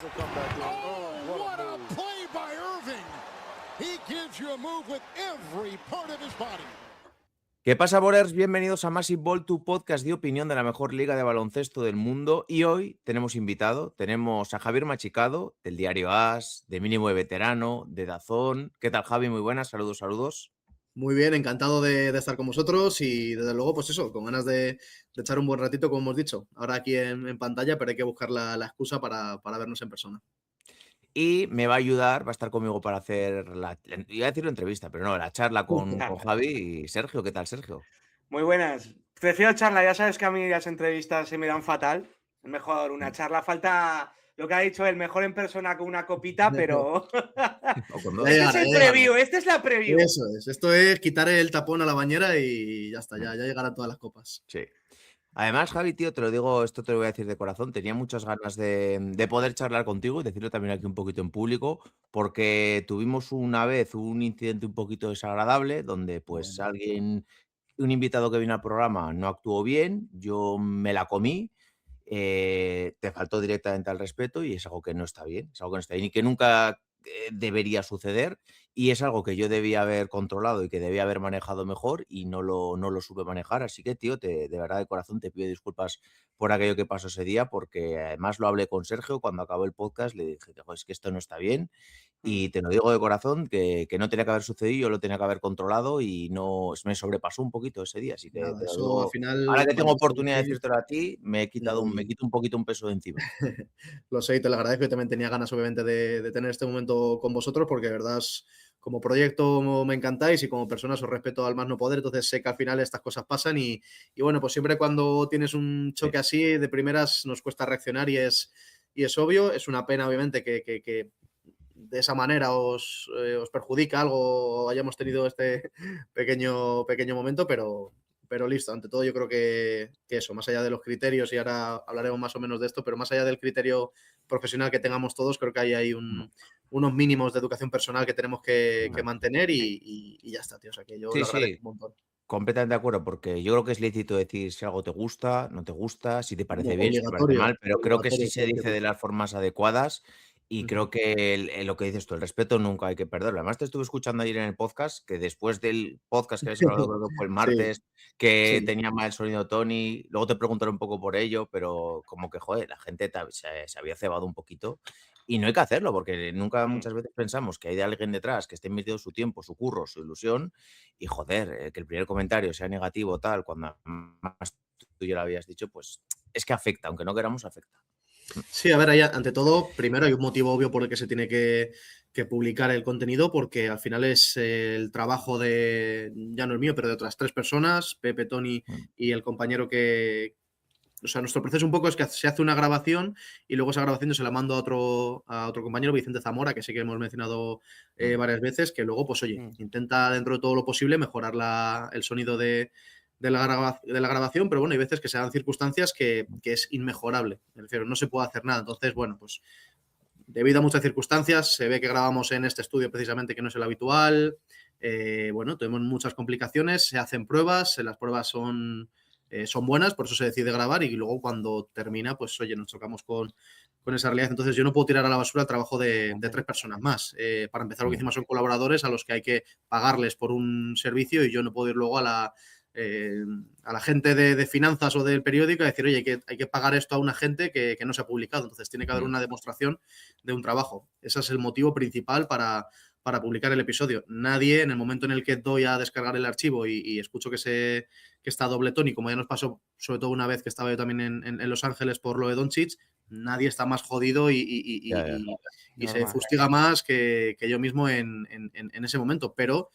Oh, what a play by Irving. He gives you a move with every part of his body. ¿Qué pasa, Borers? Bienvenidos a Massive Ball, tu podcast de opinión de la mejor liga de baloncesto del mundo. Y hoy tenemos invitado, tenemos a Javier Machicado, del diario AS, de Mínimo de Veterano, de DAZN. ¿Qué tal, Javi? Muy buenas, saludos. Muy bien, encantado de estar con vosotros y desde luego, pues eso, con ganas de echar un buen ratito, como hemos dicho. Ahora aquí en pantalla, pero hay que buscar la excusa para vernos en persona. Y me va a ayudar, va a estar conmigo para hacer iba a decir la entrevista, pero no, la charla con Javi y Sergio. ¿Qué tal, Sergio? Muy buenas. Prefiero charla, ya sabes que a mí las entrevistas se me dan fatal. Es mejor una charla. Falta lo que ha dicho él, mejor en persona con una copita, pero. O con dos. Este Ya es el llegará. preview, esta es la preview. Eso es, esto es quitar el tapón a la bañera y ya está, ya llegarán todas las copas. Sí. Además, Javi, tío, te lo digo, esto te lo voy a decir de corazón, tenía muchas ganas de poder charlar contigo y decirlo también aquí un poquito en público, porque tuvimos una vez un incidente un poquito desagradable donde pues un invitado que vino al programa no actuó bien, yo me la comí, te faltó directamente al respeto y es algo que no está bien, es algo que no está bien y que nunca debería suceder y es algo que yo debía haber controlado y que debía haber manejado mejor y no lo supe manejar. Así que, tío, de verdad de corazón te pido disculpas por aquello que pasó ese día, porque además lo hablé con Sergio cuando acabó el podcast, le dije, "Jo, es que esto no está bien y te lo digo de corazón que no tenía que haber sucedido, yo lo tenía que haber controlado y no me sobrepasó un poquito ese día. Así que Nada, te lo eso al digo, final, ahora que tengo vamos, oportunidad de decírtelo a ti, me y quito un poquito un peso de encima. lo sé y te lo agradezco. Yo también tenía ganas, obviamente, de tener este momento con vosotros porque de verdad como proyecto me encantáis y como personas os respeto al más no poder, entonces sé que al final estas cosas pasan y bueno, pues siempre cuando tienes un Sí. choque así, de primeras nos cuesta reaccionar y es obvio, es una pena obviamente que de esa manera os perjudica algo o hayamos tenido este pequeño momento, pero listo, ante todo yo creo que eso, más allá de los criterios, y ahora hablaremos más o menos de esto, pero más allá del criterio profesional que tengamos todos, creo que hay unos mínimos de educación personal que tenemos que mantener y ya está, tío. O sea que yo Sí, lo agradezco sí, un montón. completamente de acuerdo, porque yo creo que es lícito decir si algo te gusta, no te gusta, si te parece bien, si te parece Obligatorio, mal, pero creo que sí obligatorio, se sí, dice de las formas adecuadas y Ujú. creo que lo que dices tú, el respeto nunca hay que perderlo. Además, te estuve escuchando ayer en el podcast, que después del podcast que habéis grabado, creo que fue el Sí, martes, que sí. tenía mal el sonido Tony, luego te preguntaré un poco por ello, pero como que, joder, la gente se había cebado un poquito y no hay que hacerlo, porque nunca muchas veces pensamos que hay de alguien detrás que esté invirtiendo su tiempo, su curro, su ilusión y joder, que el primer comentario sea negativo tal, cuando más tú ya lo habías dicho, pues es que afecta, aunque no queramos, afecta. Sí, a ver, ante todo, primero hay un motivo obvio por el que se tiene que publicar el contenido, porque al final es el trabajo de, ya no es mío, pero de otras tres personas, Pepe, Tony Mm, y el compañero o sea, nuestro proceso un poco es que se hace una grabación y luego esa grabación yo se la mando a otro compañero, Vicente Zamora, que sí que hemos mencionado mm, varias veces, que luego, pues oye, intenta dentro de todo lo posible mejorar el sonido de la grabación, pero bueno, hay veces que se dan circunstancias que es inmejorable, me refiero, no se puede hacer nada. Entonces, bueno, pues debido a muchas circunstancias, se ve que grabamos en este estudio precisamente que no es el habitual. Bueno, tenemos muchas complicaciones, se hacen pruebas, las pruebas son buenas, por eso se decide grabar y luego cuando termina, pues oye, nos chocamos con esa realidad. Entonces yo no puedo tirar a la basura el trabajo de tres personas más. Para empezar, lo que mm, hicimos son colaboradores a los que hay que pagarles por un servicio y yo no puedo ir luego a la gente de finanzas o del periódico a decir, oye, hay que pagar esto a una gente que no se ha publicado. Entonces tiene que haber mm. una demostración de un trabajo. Ese es el motivo principal para publicar el episodio. Nadie, en el momento en el que doy a descargar el archivo y escucho que está doble tono, y como ya nos pasó, sobre todo una vez que estaba yo también en Los Ángeles por lo de Doncic, nadie está más jodido Ya, ya. y se Normal. fustiga más que yo mismo en ese momento. Pero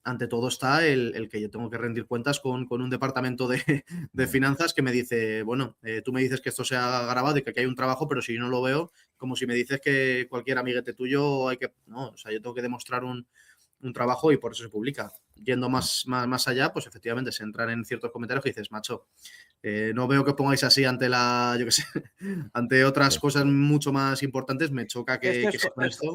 ante todo está el que yo tengo que rendir cuentas con un departamento de Mm. finanzas que me dice, bueno, tú me dices que esto se ha grabado y que aquí hay un trabajo, pero si yo no lo veo, como si me dices que cualquier amiguete tuyo hay que... No, o sea, yo tengo que demostrar un trabajo y por eso se publica. Yendo más allá, pues efectivamente se entran en ciertos comentarios que dices, macho, no veo que pongáis así ante yo qué sé, ante otras Sí. cosas mucho más importantes, me choca Esto que es, se con esto.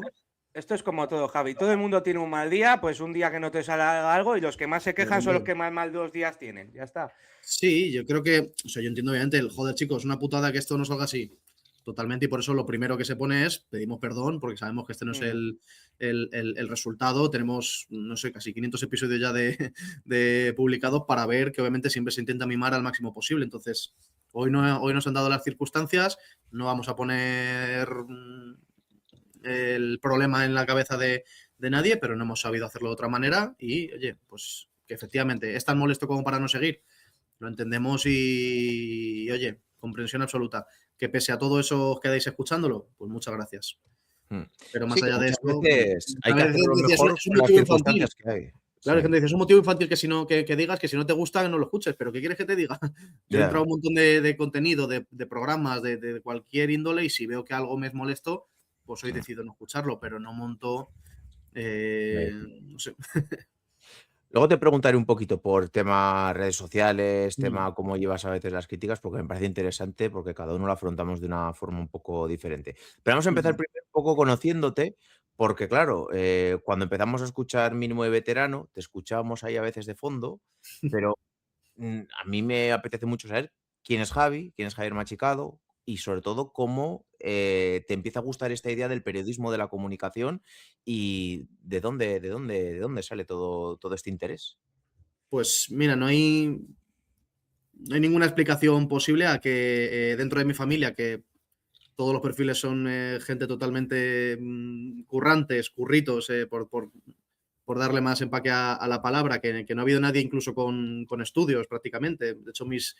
esto es como todo, Javi. Todo el mundo tiene un mal día, pues un día que no te sale algo y los que más se quejan son los que más mal 2 días tienen. Ya está. Sí, yo creo que, o sea, yo entiendo obviamente el joder, chicos, una putada que esto no salga así. totalmente, y por eso lo primero que se pone es pedimos perdón, porque sabemos que este no es el resultado. Tenemos, no sé, casi 500 episodios ya de publicados para ver que obviamente siempre se intenta mimar al máximo posible. Entonces, hoy nos han dado las circunstancias, no vamos a poner el problema en la cabeza de nadie, pero no hemos sabido hacerlo de otra manera y, oye, pues que efectivamente es tan molesto como para no seguir, lo entendemos y oye, comprensión absoluta. Que pese a todo eso os quedáis escuchándolo, pues muchas gracias. Pero más Sí, que allá de muchas eso, veces hay a que veces hacerlo decías, mejor es un con las motivo infantil. circunstancias que hay. Claro, hay Sí, gente que dice, es un motivo infantil que si no, que digas que si no te gusta no lo escuches, pero ¿qué quieres que te diga? Yo he entrado a ya. un montón de contenido, de programas, de cualquier índole, y si veo que algo me es molesto, pues hoy decido no escucharlo, pero no monto, no sé. Luego te preguntaré un poquito por tema redes sociales, Mm, tema cómo llevas a veces las críticas, porque me parece interesante, porque cada uno lo afrontamos de una forma un poco diferente. Pero vamos a empezar ujú. primero un poco conociéndote, porque claro, cuando empezamos a escuchar Mínimo de Veterano, te escuchábamos ahí a veces de fondo, pero a mí me apetece mucho saber quién es Javier Machicado y sobre todo cómo te empieza a gustar esta idea del periodismo, de la comunicación y de dónde sale todo este interés. Pues mira, no hay ninguna explicación posible a que dentro de mi familia, que todos los perfiles son gente totalmente currantes, curritos, por darle más empaque a la palabra, que no ha habido nadie incluso con estudios prácticamente. De hecho, mis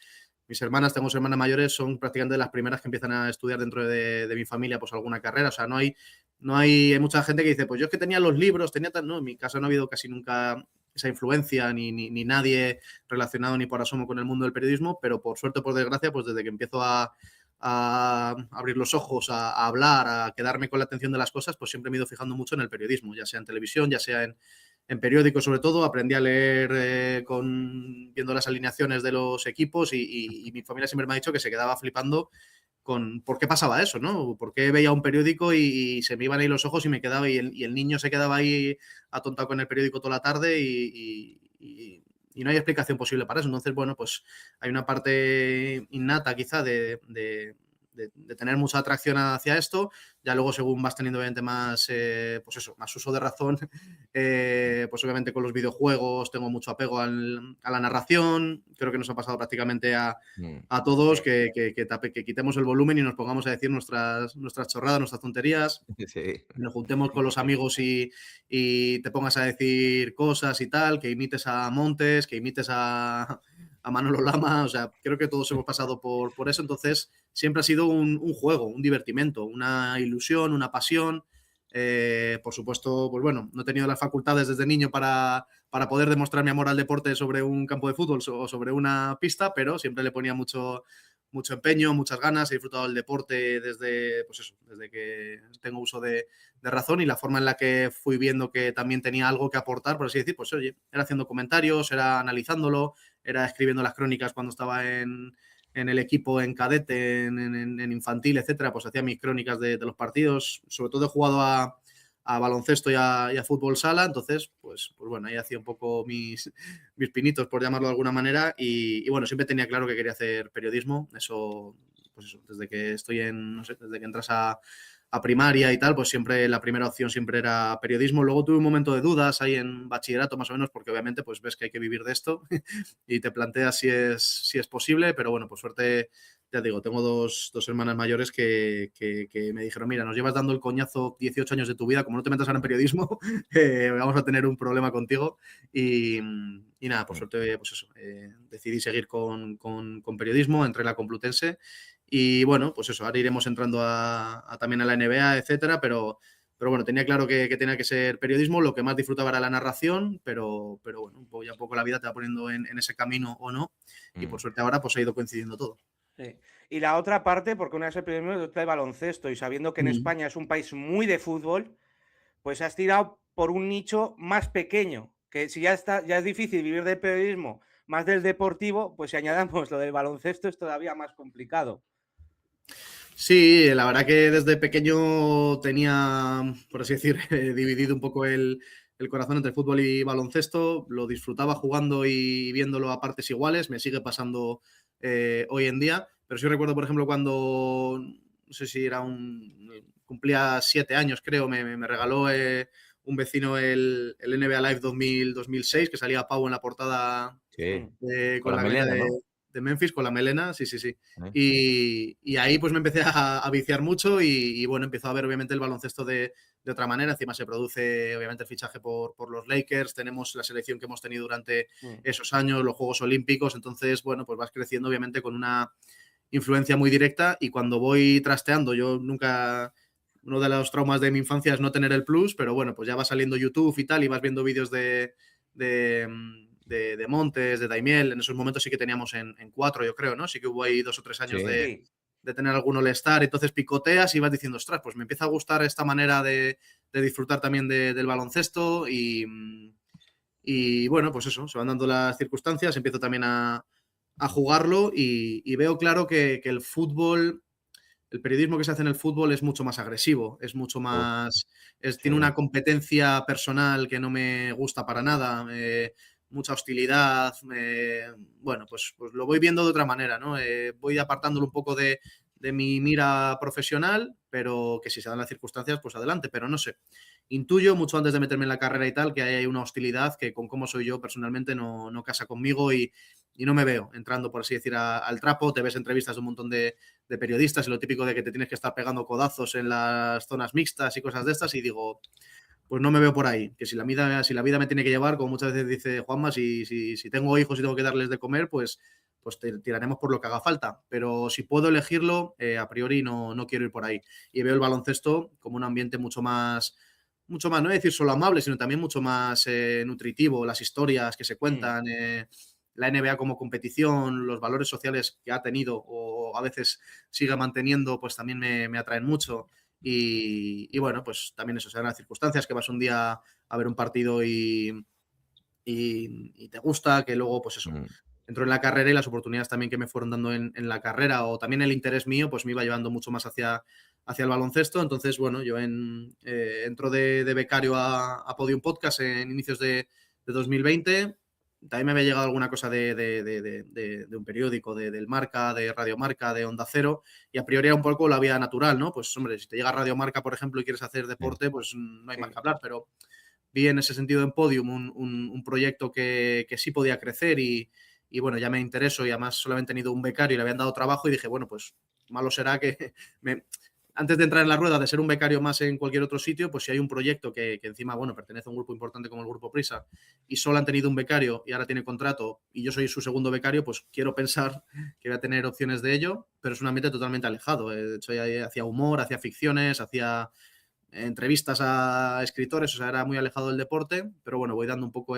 hermanas, tengo dos hermanas mayores, son prácticamente las primeras que empiezan a estudiar dentro de mi familia pues alguna carrera. O sea, hay mucha gente que dice, pues yo es que tenía los libros, tenía tal. No, en mi casa no ha habido casi nunca esa influencia, ni nadie relacionado ni por asomo con el mundo del periodismo, pero por suerte o por desgracia, pues desde que empiezo a abrir los ojos, a hablar, a quedarme con la atención de las cosas, pues siempre me he ido fijando mucho en el periodismo, ya sea en televisión, ya sea en periódicos sobre todo. Aprendí a leer viendo las alineaciones de los equipos y mi familia siempre me ha dicho que se quedaba flipando con por qué pasaba eso, ¿no? Por qué veía un periódico y se me iban ahí los ojos y me quedaba y el niño se quedaba ahí atontado con el periódico toda la tarde y no hay explicación posible para eso. Entonces, bueno, pues hay una parte innata quizá de tener mucha atracción hacia esto. Ya luego, según vas teniendo obviamente más, pues eso, más uso de razón, pues obviamente con los videojuegos tengo mucho apego a la narración. Creo que nos ha pasado prácticamente Mm, a todos que quitemos el volumen y nos pongamos a decir nuestras chorradas, nuestras tonterías, sí. nos juntemos con los amigos y te pongas a decir cosas y tal, que imites a Montes, que imites a Manolo Lama. O sea, creo que todos hemos pasado por eso. Entonces, siempre ha sido un juego, un divertimento, una ilusión, una pasión. Por supuesto, pues bueno, no he tenido las facultades desde niño para poder demostrar mi amor al deporte sobre un campo de fútbol o sobre una pista, pero siempre le ponía mucho empeño, muchas ganas. He disfrutado del deporte pues eso, desde que tengo uso de razón, y la forma en la que fui viendo que también tenía algo que aportar, por así decir, pues oye, era haciendo comentarios, era analizándolo, era escribiendo las crónicas cuando estaba en el equipo, en cadete, en infantil, etcétera. Pues hacía mis crónicas de los partidos. Sobre todo he jugado a baloncesto y a fútbol sala. Entonces, pues bueno, ahí hacía un poco mis pinitos, por llamarlo de alguna manera, y bueno, siempre tenía claro que quería hacer periodismo. Eso, pues eso, desde que estoy no sé, desde que entras a primaria y tal, pues siempre la primera opción siempre era periodismo. Luego tuve un momento de dudas ahí en bachillerato, más o menos, porque obviamente pues ves que hay que vivir de esto y te planteas si es posible, pero bueno, por suerte, ya digo, tengo dos hermanas mayores que me dijeron, mira, nos llevas dando el coñazo 18 años de tu vida, como no te metas ahora en periodismo, vamos a tener un problema contigo. Y nada, por Mm. suerte, pues eso, decidí seguir con periodismo, entré en la Complutense y bueno, pues eso, ahora iremos entrando también a la NBA, etcétera, pero bueno, tenía claro que tenía que ser periodismo. Lo que más disfrutaba era la narración, pero bueno, un poco, ya poco la vida te va poniendo en ese camino o no, y por Mm. suerte ahora pues ha ido coincidiendo todo. Sí. Y la otra parte, porque una es el periodismo y otra el baloncesto, y sabiendo que en Mm. España es un país muy de fútbol, pues has tirado por un nicho más pequeño, que si ya es difícil vivir del periodismo, más del deportivo, pues si añadamos lo del baloncesto es todavía más complicado. Sí, la verdad que desde pequeño tenía, por así decir, dividido un poco el corazón entre fútbol y baloncesto. Lo disfrutaba jugando y viéndolo a partes iguales. Me sigue pasando hoy en día. Pero sí recuerdo, por ejemplo, cuando no sé si cumplía 7 años, creo, me regaló un vecino el NBA Live 2006, que salía Pau en la portada Sí, con con la la camisa melena, ¿no? de Memphis, con la melena, sí. ¿Eh? Y ahí pues me empecé a viciar mucho y bueno, empezó a ver obviamente el baloncesto de otra manera. Encima se produce obviamente el fichaje por los Lakers, tenemos la selección que hemos tenido durante esos años, los Juegos Olímpicos, entonces bueno, pues vas creciendo obviamente con una influencia muy directa y cuando voy trasteando, yo nunca... Uno de los traumas de mi infancia es no tener el plus, pero bueno, pues ya va saliendo YouTube y tal, y vas viendo vídeos de Montes, de Daimiel. En esos momentos sí que teníamos en 4, yo creo, ¿no? Sí que hubo ahí 2 o 3 años Sí. Sí. de tener algún All-Star. Entonces picoteas y vas diciendo, ostras, pues me empieza a gustar esta manera de disfrutar también del baloncesto y bueno, pues eso, se van dando las circunstancias, empiezo también a jugarlo y veo claro que el fútbol, el periodismo que se hace en el fútbol es mucho más agresivo, es mucho Uf, más, tiene sí. una competencia personal que no me gusta para nada, mucha hostilidad, bueno, pues lo voy viendo de otra manera, ¿no? Voy apartándolo un poco de mi mira profesional, pero que si se dan las circunstancias, pues adelante, pero no sé. Intuyo mucho antes de meterme en la carrera y tal que hay una hostilidad que con cómo soy yo personalmente no casa conmigo y no me veo entrando, por así decir, al trapo. Te ves entrevistas de un montón de periodistas y lo típico de que te tienes que estar pegando codazos en las zonas mixtas y cosas de estas y digo, pues no me veo por ahí, que si la vida me tiene que llevar, como muchas veces dice Juanma, si tengo hijos y tengo que darles de comer, pues tiraremos por lo que haga falta, pero si puedo elegirlo, a priori no quiero ir por ahí y veo el baloncesto como un ambiente mucho más, no voy a decir solo amable, sino también mucho más nutritivo, las historias que se cuentan, la NBA como competición, los valores sociales que ha tenido o a veces sigue manteniendo, pues también me atraen mucho. Y bueno, pues también eso, se dan las circunstancias, que vas un día a ver un partido y te gusta, que luego, pues eso, Mm. entro en la carrera y las oportunidades también que me fueron dando en la carrera o también el interés mío, pues me iba llevando mucho más hacia el baloncesto. Entonces, bueno, yo entro de becario a Podium Podcast en inicios de 2020. También me había llegado alguna cosa de un periódico, del Marca, de Radio Marca, de Onda Cero, y a priori era un poco la vía natural, ¿no? Pues hombre, si te llega Radio Marca, por ejemplo, y quieres hacer Sí. deporte, pues no hay más Sí. que hablar, pero vi en ese sentido en Podium un proyecto que sí podía crecer y bueno, ya me interesó y además solamente he tenido un becario y le habían dado trabajo y dije, bueno, pues malo será que antes de entrar en la rueda de ser un becario más en cualquier otro sitio, pues si hay un proyecto que encima, bueno, pertenece a un grupo importante como el Grupo Prisa y solo han tenido un becario y ahora tiene contrato y yo soy su segundo becario, pues quiero pensar que voy a tener opciones de ello, pero es un ambiente totalmente alejado. De hecho, hacía humor, hacía ficciones, hacía entrevistas a escritores, o sea, era muy alejado del deporte, pero bueno, voy dando un poco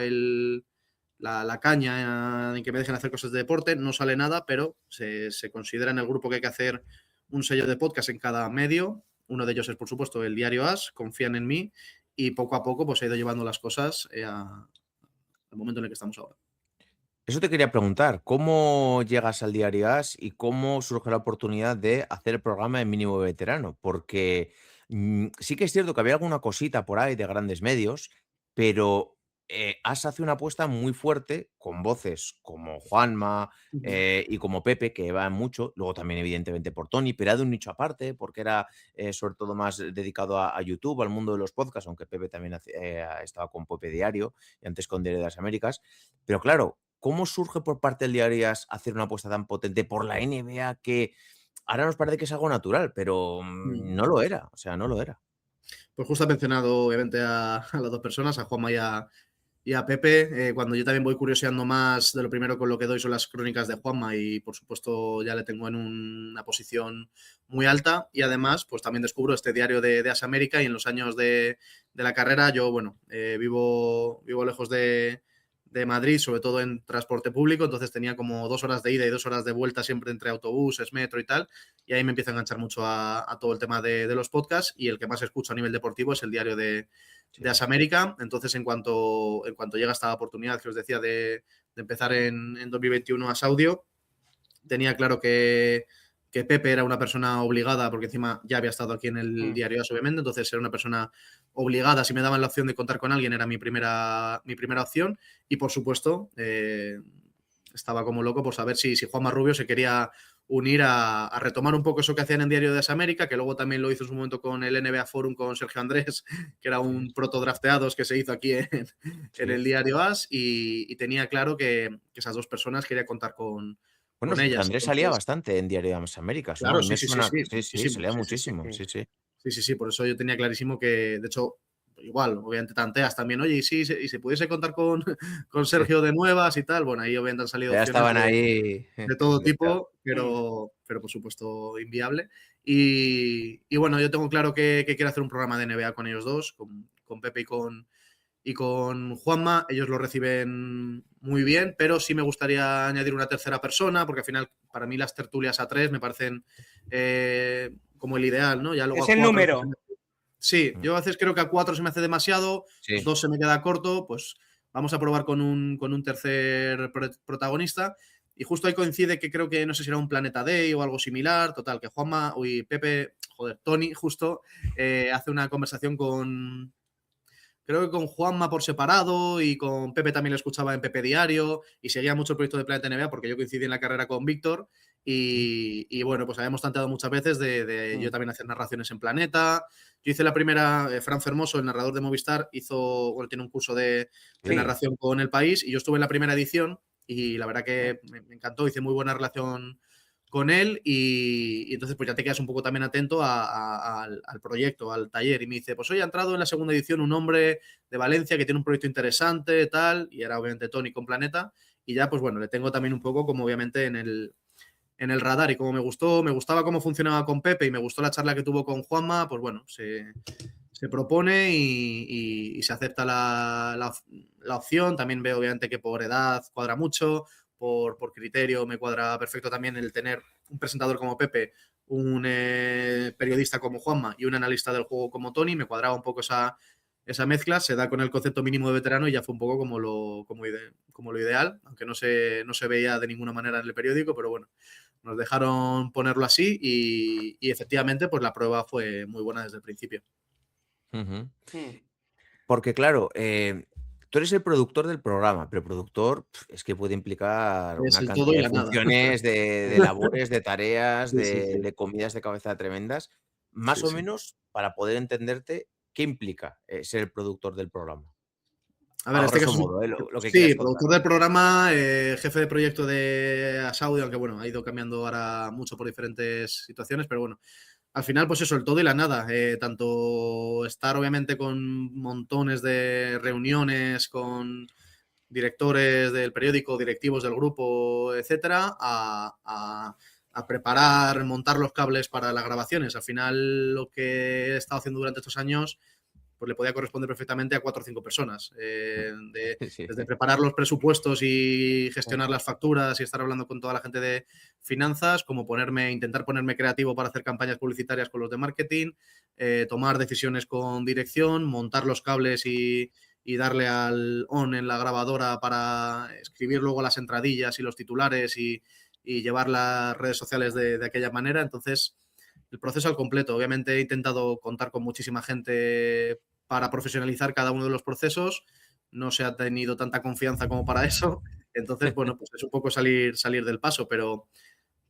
la caña en que me dejen hacer cosas de deporte, no sale nada, pero se considera en el grupo que hay que hacer un sello de podcast en cada medio, uno de ellos es por supuesto el diario As, confían en mí y poco a poco pues he ido llevando las cosas al momento en el que estamos ahora. Eso te quería preguntar, ¿cómo llegas al Diario As y cómo surge la oportunidad de hacer el programa de Mínimo Veterano? Porque sí que es cierto que había alguna cosita por ahí de grandes medios, pero As hace una apuesta muy fuerte con voces como Juanma y como Pepe, que va mucho, luego también evidentemente por Tony, pero era de un nicho aparte, porque era sobre todo más dedicado a YouTube, al mundo de los podcasts, aunque Pepe también estaba con Pepe Diario y antes con Diario de las Américas. Pero claro, ¿cómo surge por parte del Diario As hacer una apuesta tan potente por la NBA que ahora nos parece que es algo natural, pero no lo era? O sea, no lo era. Pues justo ha mencionado obviamente a las dos personas, a Juanma y a Pepe, cuando yo también voy curioseando más, de lo primero con lo que doy son las crónicas de Juanma y por supuesto ya le tengo en una posición muy alta y además pues también descubro este diario de As América y en los años de la carrera yo, bueno, vivo lejos de Madrid, sobre todo en transporte público, entonces tenía como 2 horas de ida y 2 horas de vuelta siempre entre autobuses, metro y tal, y ahí me empieza a enganchar mucho a todo el tema de los podcasts y el que más escucho a nivel deportivo es el diario de Sí. As América. Entonces, en cuanto llega esta oportunidad que os decía de empezar en 2021 As Audio, tenía claro que Pepe era una persona obligada, porque encima ya había estado aquí en el diario As, obviamente, entonces era una persona obligada. Si me daban la opción de contar con alguien, era mi primera opción. Y por supuesto, estaba como loco por saber si Juanma Rubio se quería unir a retomar un poco eso que hacían en Diario de América, que luego también lo hizo en su momento con el NBA Forum con Sergio Andrés, que era un proto-drafteados que se hizo aquí en el Diario AS, y tenía claro que esas dos personas quería contar con Bueno, Sergio ellas. Andrés salía Entonces, bastante en Diario de las Américas, ¿no? A claro, mí me sí, suena. Sí, sí, muchísimo, salía sí, muchísimo. sí. Sí. Sí, por eso yo tenía clarísimo que, de hecho, igual, obviamente tanteas también, oye, y si pudiese contar con Sergio de nuevas y tal, bueno, ahí obviamente han salido Ya opciones estaban ahí de en el todo mercado. tipo, pero por supuesto inviable. Y bueno, yo tengo claro que quiero hacer un programa de NBA con ellos dos, con Pepe y con Juanma. Ellos lo reciben muy bien, pero sí me gustaría añadir una tercera persona, porque al final, para mí, las tertulias a 3 me parecen como el ideal, ¿no? Ya luego Es a el 4. número. Sí, yo a veces creo que a 4 se me hace demasiado, Sí. 2 se me queda corto, pues vamos a probar con un tercer protagonista. Y justo ahí coincide que creo que no sé si era un Planeta Day o algo similar. Total, que Tony, justo hace una conversación creo que con Juanma por separado, y con Pepe también lo escuchaba en Pepe Diario, y seguía mucho el proyecto de Planeta NBA porque yo coincidí en la carrera con Víctor. Y bueno, pues habíamos tanteado muchas veces de yo también hacer narraciones en Planeta. Yo hice la primera, Fran Fermoso, el narrador de Movistar, tiene un curso de Sí. narración con El País, y yo estuve en la primera edición y la verdad que me encantó, hice muy buena relación con él, y entonces pues ya te quedas un poco también atento al proyecto, al taller, y me dice, pues hoy ha entrado en la segunda edición un hombre de Valencia que tiene un proyecto interesante, tal, y era obviamente Tony con Planeta, y ya pues bueno, le tengo también un poco como obviamente en el radar, y como me gustaba cómo funcionaba con Pepe y me gustó la charla que tuvo con Juanma, pues bueno, se propone y se acepta la opción. También veo obviamente que por edad cuadra mucho, por criterio me cuadra perfecto también el tener un presentador como Pepe, un periodista como Juanma y un analista del juego como Tony. Me cuadraba un poco esa mezcla, se da con el concepto mínimo de veterano y ya fue un poco como lo ideal, aunque no se veía de ninguna manera en el periódico, pero bueno, nos dejaron ponerlo así, y efectivamente pues la prueba fue muy buena desde el principio. Ujú. Porque claro, tú eres el productor del programa, pero el productor es que puede implicar Es una el todo cantidad y de la nada. funciones, de labores, de tareas, Sí. de comidas de cabeza tremendas. Más o Sí. menos, para poder entenderte, ¿qué implica ser el productor del programa? A ver, A en este grosso caso modo, lo que sí, quieras contar. productor del programa, jefe de proyecto de Asaudio, aunque bueno, ha ido cambiando ahora mucho por diferentes situaciones, pero bueno, al final, pues eso, el todo y la nada. Tanto estar obviamente con montones de reuniones con directores del periódico, directivos del grupo, etcétera, a preparar, montar los cables para las grabaciones. Al final, lo que he estado haciendo durante estos años, pues le podía corresponder perfectamente a 4 o 5 personas. Sí. Desde preparar los presupuestos y gestionar las facturas y estar hablando con toda la gente de finanzas, como intentar ponerme creativo para hacer campañas publicitarias con los de marketing, tomar decisiones con dirección, montar los cables y darle al on en la grabadora para escribir luego las entradillas y los titulares y llevar las redes sociales de aquella manera. Entonces, el proceso al completo. Obviamente he intentado contar con muchísima gente para profesionalizar cada uno de los procesos. No se ha tenido tanta confianza como para eso. Entonces, bueno, pues es un poco salir del paso, pero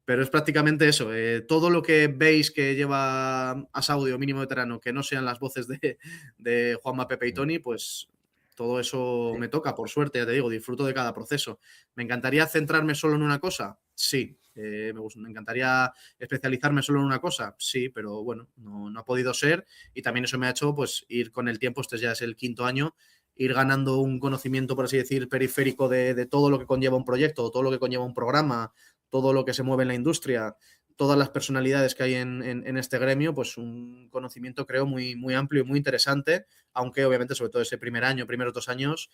es prácticamente eso. Todo lo que veis que lleva Asaudio Mínimo Veterano, que no sean las voces de Juanma, Pepe y Tony, pues todo eso me toca, por suerte, ya te digo, disfruto de cada proceso. ¿Me encantaría centrarme solo en una cosa? Sí. Me encantaría especializarme solo en una cosa, sí, pero bueno, no ha podido ser, y también eso me ha hecho pues ir con el tiempo, este ya es el 5.º año, ir ganando un conocimiento, por así decir, periférico de todo lo que conlleva un proyecto, todo lo que conlleva un programa, todo lo que se mueve en la industria, todas las personalidades que hay en este gremio, pues un conocimiento creo muy, muy amplio y muy interesante, aunque obviamente sobre todo ese primeros 2 años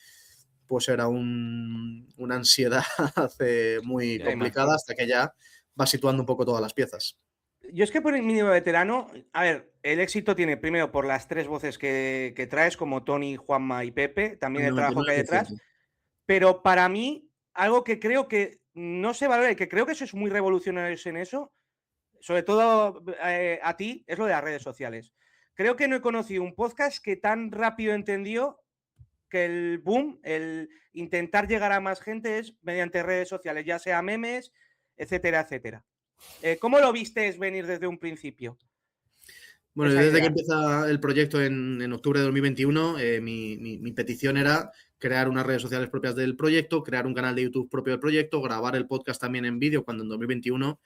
pues era una ansiedad muy complicada hasta que ya va situando un poco todas las piezas. Yo es que por el mínimo veterano, a ver, el éxito tiene primero por las 3 voces que traes, como Tony, Juanma y Pepe, también el trabajo que hay detrás, pero para mí, algo que creo que no se valora y que creo que eso es muy revolucionario en eso, sobre todo a ti, es lo de las redes sociales. Creo que no he conocido un podcast que tan rápido entendió que el boom, el intentar llegar a más gente es mediante redes sociales, ya sea memes, etcétera, etcétera. ¿Cómo lo vistes venir desde un principio? Bueno, Esa desde que idea. empieza el proyecto en octubre de 2021, mi petición era crear unas redes sociales propias del proyecto, crear un canal de YouTube propio del proyecto, grabar el podcast también en vídeo, cuando en 2021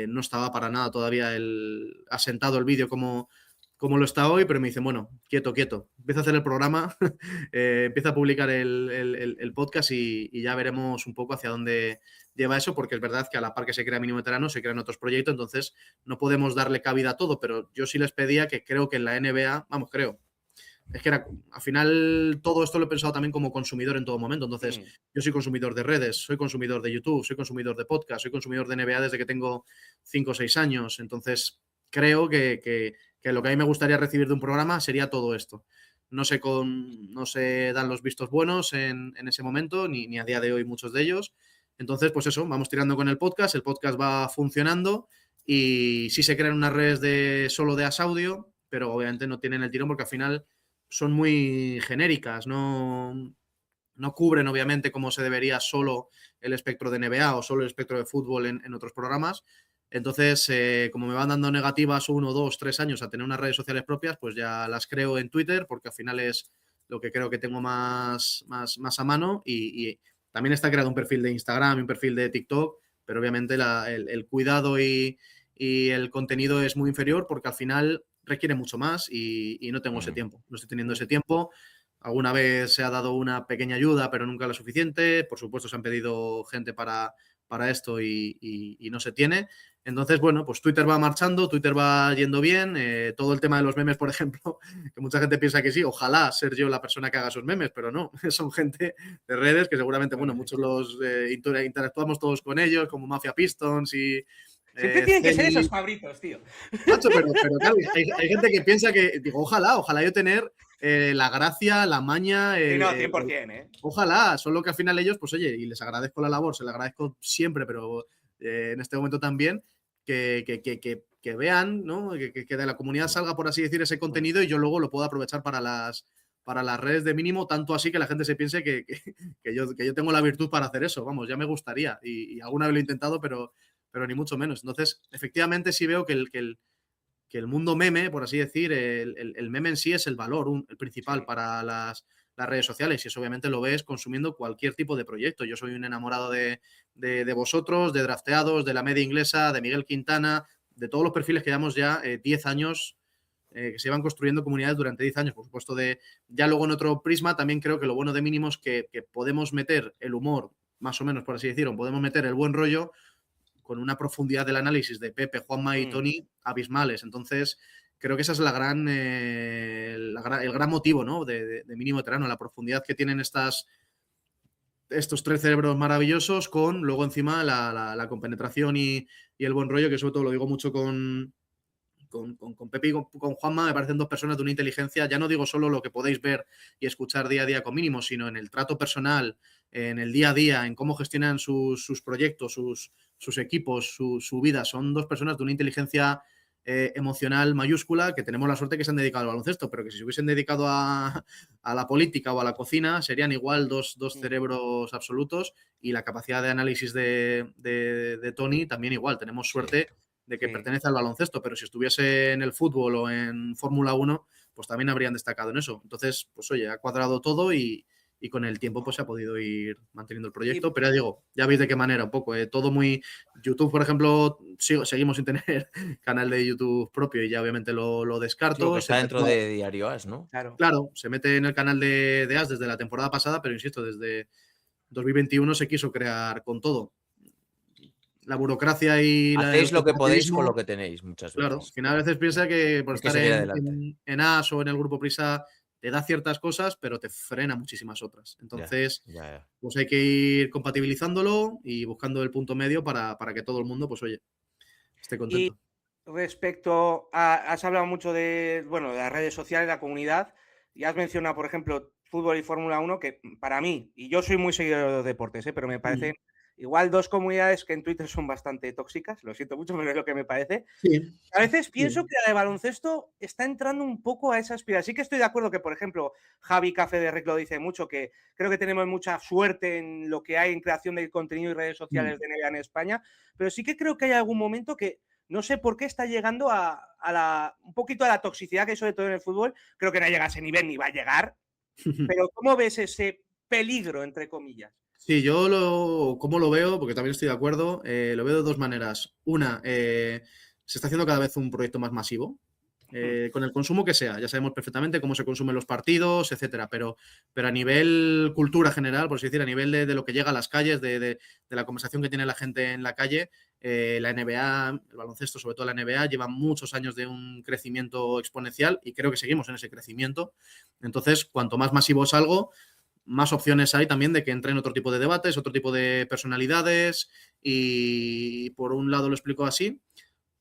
no estaba para nada todavía asentado el vídeo como lo está hoy, pero me dicen, bueno, quieto, empieza a hacer el programa, empieza a publicar el podcast y ya veremos un poco hacia dónde lleva eso, porque es verdad que a la par que se crea Mínimo Veterano, se crean otros proyectos, entonces no podemos darle cabida a todo, pero yo sí les pedía que creo que en la NBA, vamos, creo, es que al final todo esto lo he pensado también como consumidor en todo momento, entonces yo soy consumidor de redes, soy consumidor de YouTube, soy consumidor de podcast, soy consumidor de NBA desde que tengo 5 o 6 años, entonces creo que lo que a mí me gustaría recibir de un programa sería todo esto. No se dan los vistos buenos en ese momento, ni a día de hoy muchos de ellos. Entonces, pues eso, vamos tirando con el podcast va funcionando y sí se crean unas redes solo de As-Audio, pero obviamente no tienen el tirón porque al final son muy genéricas, no cubren obviamente como se debería solo el espectro de NBA o solo el espectro de fútbol en otros programas. Entonces, como me van dando negativas 1, 2, 3 años a tener unas redes sociales propias, pues ya las creo en Twitter porque al final es lo que creo que tengo más a mano y también está creado un perfil de Instagram y un perfil de TikTok, pero obviamente el cuidado y el contenido es muy inferior porque al final requiere mucho más y no tengo ese tiempo, no estoy teniendo ese tiempo. Alguna vez se ha dado una pequeña ayuda, pero nunca la suficiente. Por supuesto, se han pedido gente para esto y no se tiene. Entonces, bueno, pues Twitter va marchando, Twitter va yendo bien. Todo el tema de los memes, por ejemplo, que mucha gente piensa que sí, ojalá ser yo la persona que haga esos memes, pero no, son gente de redes que seguramente, bueno, muchos los interactuamos todos con ellos, como Mafia Pistons y... Siempre tienen que ser Celi. esos cabritos, tío. Macho, pero claro, hay gente que piensa que, digo, ojalá yo tener la gracia, la maña, Sí, no, 100%, ¿eh? ojalá, solo que al final ellos, pues oye, y les agradezco la labor, se la agradezco siempre, pero en este momento también, que vean, ¿no? Que de la comunidad salga, por así decir, ese contenido y yo luego lo puedo aprovechar para las redes de mínimo, tanto así que la gente se piense que yo tengo la virtud para hacer eso, vamos, ya me gustaría y alguna vez lo he intentado, pero ni mucho menos. Entonces, efectivamente sí veo que el mundo meme, por así decir, el meme en sí es el valor, el principal para las redes sociales y eso obviamente lo ves consumiendo cualquier tipo de proyecto. Yo soy un enamorado de vosotros, de Drafteados, de la media inglesa, de Miguel Quintana, de todos los perfiles que llevamos ya 10 años, que se iban construyendo comunidades durante 10 años. Por supuesto, ya luego en otro prisma también creo que lo bueno de Mínimo es que podemos meter el humor, más o menos, por así decirlo, podemos meter el buen rollo con una profundidad del análisis de Pepe, Juanma y Tony abismales. Entonces, creo que esa es el gran motivo, ¿no? de Mínimo Veterano, la profundidad que tienen estos 3 cerebros maravillosos con luego encima la compenetración y el buen rollo, que sobre todo lo digo mucho con Pepe y con Juanma, me parecen 2 personas de una inteligencia, ya no digo solo lo que podéis ver y escuchar día a día con Mínimo, sino en el trato personal, en el día a día, en cómo gestionan sus proyectos, sus equipos, su vida. Son 2 personas de una inteligencia emocional mayúscula que tenemos la suerte que se han dedicado al baloncesto, pero que si se hubiesen dedicado a la política o a la cocina serían igual dos cerebros absolutos y la capacidad de análisis de Tony también igual. Tenemos suerte de que pertenece al baloncesto, pero si estuviese en el fútbol o en Fórmula 1, pues también habrían destacado en eso. Entonces, pues oye, ha cuadrado todo y con el tiempo pues se ha podido ir manteniendo el proyecto, pero ya digo, ya veis de qué manera un poco, todo muy... YouTube, por ejemplo, seguimos sin tener canal de YouTube propio y ya obviamente lo descarto. Lo que está dentro de Diario As, ¿no? Claro, se mete en el canal de As desde la temporada pasada, pero insisto, desde 2021 se quiso crear con todo. La burocracia y hacéis lo que podéis con lo que tenéis muchas veces. Claro, al final a veces piensa que por estar en AS o en el Grupo Prisa te da ciertas cosas, pero te frena muchísimas otras. Entonces, pues hay que ir compatibilizándolo y buscando el punto medio para que todo el mundo, pues oye, esté contento. Y respecto a, has hablado mucho de las redes sociales, la comunidad, y has mencionado, por ejemplo, fútbol y Fórmula 1, que para mí, y yo soy muy seguidor de los deportes, pero me parecen igual dos comunidades que en Twitter son bastante tóxicas, lo siento mucho, pero es lo que me parece. Sí, A veces sí. pienso que la de baloncesto está entrando un poco a esa espiral. Sí que estoy de acuerdo que, por ejemplo, Javi Café de Rec lo dice mucho, que creo que tenemos mucha suerte en lo que hay en creación de contenido y redes sociales de NBA en España, pero sí que creo que hay algún momento que no sé por qué está llegando un poquito a la toxicidad que hay sobre todo en el fútbol. Creo que no llega a ese nivel ni va a llegar, pero ¿cómo ves ese peligro, entre comillas? Sí, ¿cómo lo veo? Porque también estoy de acuerdo. Lo veo de dos maneras. Una, se está haciendo cada vez un proyecto más masivo, con el consumo que sea. Ya sabemos perfectamente cómo se consumen los partidos, etcétera. Pero a nivel cultura general, por así decir, a nivel de lo que llega a las calles, de la conversación que tiene la gente en la calle, la NBA, el baloncesto, sobre todo la NBA, lleva muchos años de un crecimiento exponencial y creo que seguimos en ese crecimiento. Entonces, cuanto más masivo es algo, más opciones hay también de que entren otro tipo de debates, otro tipo de personalidades y por un lado lo explico así,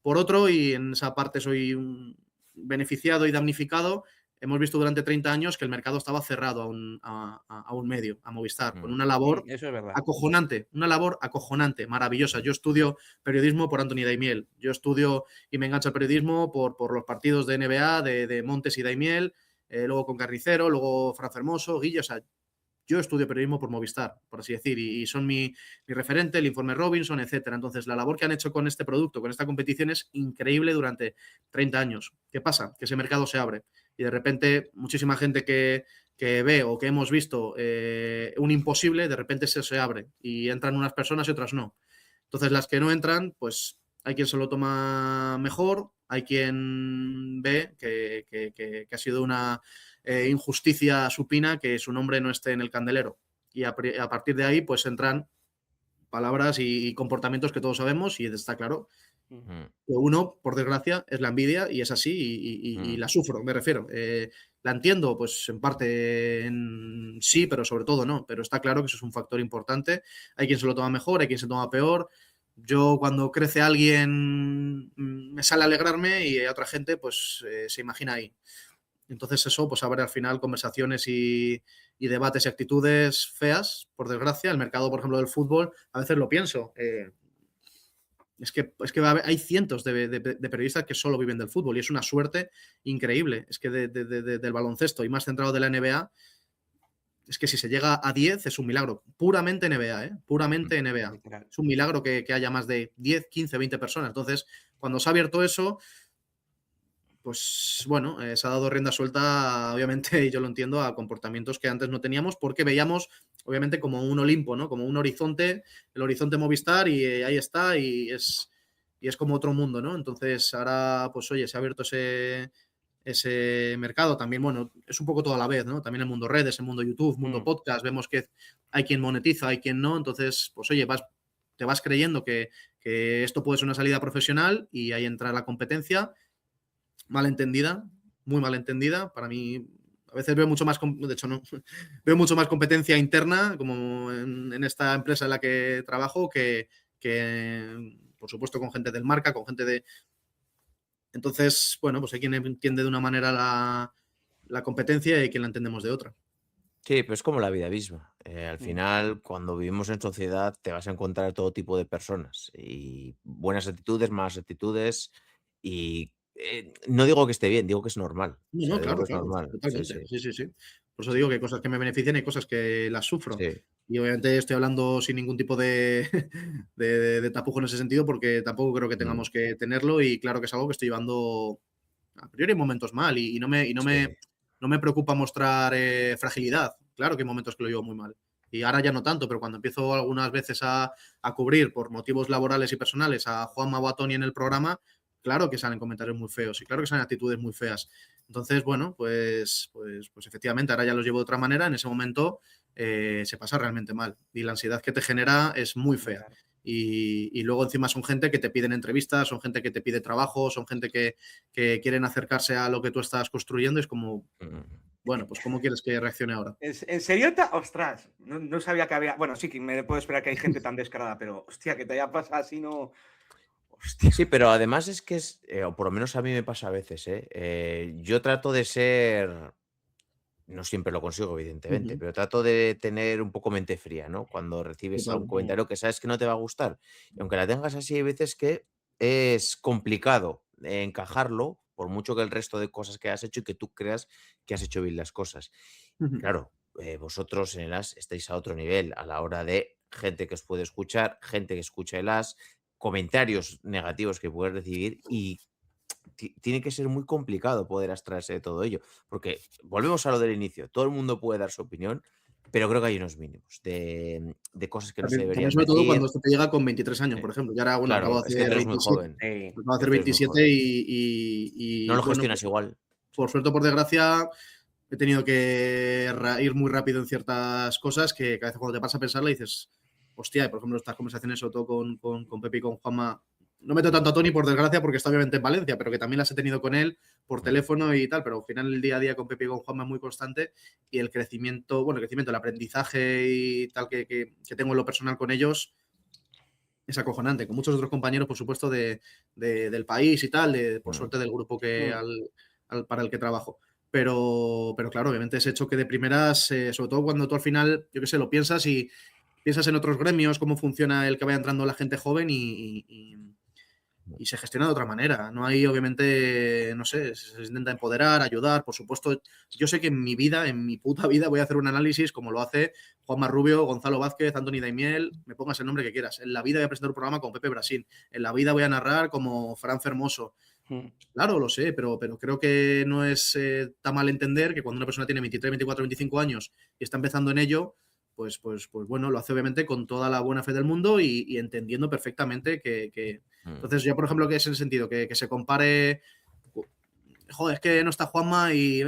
por otro, y en esa parte soy un beneficiado y damnificado, hemos visto durante 30 años que el mercado estaba cerrado a un medio, a Movistar, con una labor Eso es verdad. acojonante, maravillosa. Yo estudio periodismo por Anthony Daimiel, yo estudio y me engancho al periodismo por los partidos de NBA, de Montes y Daimiel, luego con Carnicero, luego Fran Fermoso, Guille, o sea, yo estudio periodismo por Movistar, por así decir, y son mi referente, el informe Robinson, etcétera. Entonces, la labor que han hecho con este producto, con esta competición, es increíble durante 30 años. ¿Qué pasa? Que ese mercado se abre y de repente muchísima gente que ve o que hemos visto un imposible, de repente se abre y entran unas personas y otras no. Entonces, las que no entran, pues hay quien se lo toma mejor, hay quien ve que ha sido una injusticia supina que su nombre no esté en el candelero. Y a partir de ahí, pues entran palabras y comportamientos que todos sabemos y está claro que uno, por desgracia, es la envidia y es así y la sufro, me refiero. La entiendo, pues en parte sí, pero sobre todo no. Pero está claro que eso es un factor importante. Hay quien se lo toma mejor, hay quien se toma peor. Yo cuando crece alguien me sale a alegrarme y a otra gente pues se imagina ahí. Entonces eso pues abre al final conversaciones y debates y actitudes feas, por desgracia. El mercado, por ejemplo, del fútbol, a veces lo pienso. Es que hay cientos de periodistas que solo viven del fútbol y es una suerte increíble. Es que del baloncesto y más centrado de la NBA, es que si se llega a 10 es un milagro. Puramente NBA, ¿eh? Puramente NBA. Literal. Es un milagro que haya más de 10, 15, 20 personas. Entonces, cuando se ha abierto eso, pues bueno, se ha dado rienda suelta, obviamente, y yo lo entiendo, a comportamientos que antes no teníamos porque veíamos, obviamente, como un Olimpo, ¿no? Como un horizonte, el horizonte Movistar y ahí está y es como otro mundo, ¿no? Entonces, ahora, pues oye, se ha abierto ese mercado también, bueno, es un poco todo a la vez, ¿no? También el mundo redes, el mundo YouTube, mundo podcast, vemos que hay quien monetiza, hay quien no, entonces, pues oye, te vas creyendo que esto puede ser una salida profesional y ahí entra la competencia malentendida, muy malentendida, para mí a veces veo mucho más, de hecho no, veo mucho más competencia interna como en esta empresa en la que trabajo que por supuesto con gente del marca, con gente de... Entonces, bueno, pues hay quien entiende de una manera la competencia y hay quien la entendemos de otra. Sí, pero es como la vida misma. Al final, cuando vivimos en sociedad, te vas a encontrar todo tipo de personas y buenas actitudes, malas actitudes y no digo que esté bien, digo que es normal. O No, sea, no, digo que claro, es claro, normal. Sí, totalmente. sí, Sí, sí, sí. Por eso sí, digo que hay cosas que me benefician y hay cosas que las sufro. sí. Y obviamente estoy hablando sin ningún tipo de, de tapujo en ese sentido porque tampoco creo que Mm, tengamos que tenerlo y claro que es algo que estoy llevando a priori en momentos mal y no sí. me preocupa mostrar fragilidad. Claro que hay momentos que lo llevo muy mal. Y ahora ya no tanto, pero cuando empiezo algunas veces a cubrir por motivos laborales y personales a Juanma o a Tony en el programa, claro que salen comentarios muy feos y claro que salen actitudes muy feas. Entonces, bueno, pues efectivamente, ahora ya los llevo de otra manera. En ese momento se pasa realmente mal y la ansiedad que te genera es muy fea. Claro. Y luego encima son gente que te piden entrevistas, son gente que te pide trabajo, son gente que quieren acercarse a lo que tú estás construyendo. Es como, bueno, pues ¿cómo quieres que reaccione ahora? ¿En serio? Ostras, no sabía que había. Bueno, sí que me puedo esperar que hay gente tan descarada, pero hostia, que te haya pasado así, no. Hostia. Sí, pero además es que o por lo menos a mí me pasa a veces, yo trato de ser no siempre lo consigo, evidentemente, Ujú. pero trato de tener un poco mente fría, ¿no? Cuando recibes algún Total. comentario que sabes que no te va a gustar. Y aunque la tengas así, hay veces que es complicado encajarlo, por mucho que el resto de cosas que has hecho y que tú creas que has hecho bien las cosas. Ujú. Claro, vosotros en el As estáis a otro nivel a la hora de gente que os puede escuchar, gente que escucha el As, comentarios negativos que puedes recibir y tiene que ser muy complicado poder abstraerse de todo ello, porque volvemos a lo del inicio, todo el mundo puede dar su opinión, pero creo que hay unos mínimos de cosas que no se También deberían sobre todo cuando decir. esto te llega con 23 años, Sí, por ejemplo. Yo ahora, bueno, acabo claro, de es que tú hacer eres muy 27, joven, acabo de es hacer que tú eres muy 27 joven. y No lo bueno, pues gestionas igual. por Sí. suerte o por desgracia he tenido que ir muy rápido en ciertas cosas que a veces cuando te pasa a pensarla dices, hostia, y por ejemplo estas conversaciones sobre todo con Pepe y con Juanma, no meto tanto a Tony por desgracia porque está obviamente en Valencia, pero que también las he tenido con él por Mm, teléfono y tal, pero al final el día a día con Pepe y con Juanma es muy constante y el crecimiento, bueno, el aprendizaje y tal que tengo en lo personal con ellos es acojonante, con muchos otros compañeros, por supuesto, del país y tal, por mm, suerte del grupo Mm. para el que trabajo. Pero claro, obviamente ese choque de primeras, sobre todo cuando tú al final, yo qué sé, lo piensas y piensas en otros gremios, cómo funciona el que vaya entrando la gente joven mm, y se gestiona de otra manera. No hay, obviamente, no sé, se intenta empoderar, ayudar, por supuesto. Yo sé que en mi vida, en mi puta vida, voy a hacer un análisis como lo hace Juanma Rubio, Gonzalo Vázquez, Anthony Daimiel, me pongas el nombre que quieras. En la vida voy a presentar un programa con Pepe Brasil. En la vida voy a narrar como Fran Fermoso. Mm. Claro, lo sé, pero creo que no es tan mal entender que cuando una persona tiene 23, 24, 25 años y está empezando en ello, pues bueno, lo hace obviamente con toda la buena fe del mundo y entendiendo perfectamente que. mm. Entonces, yo, por ejemplo, que es en el sentido que se compare. Joder, es que no está Juanma y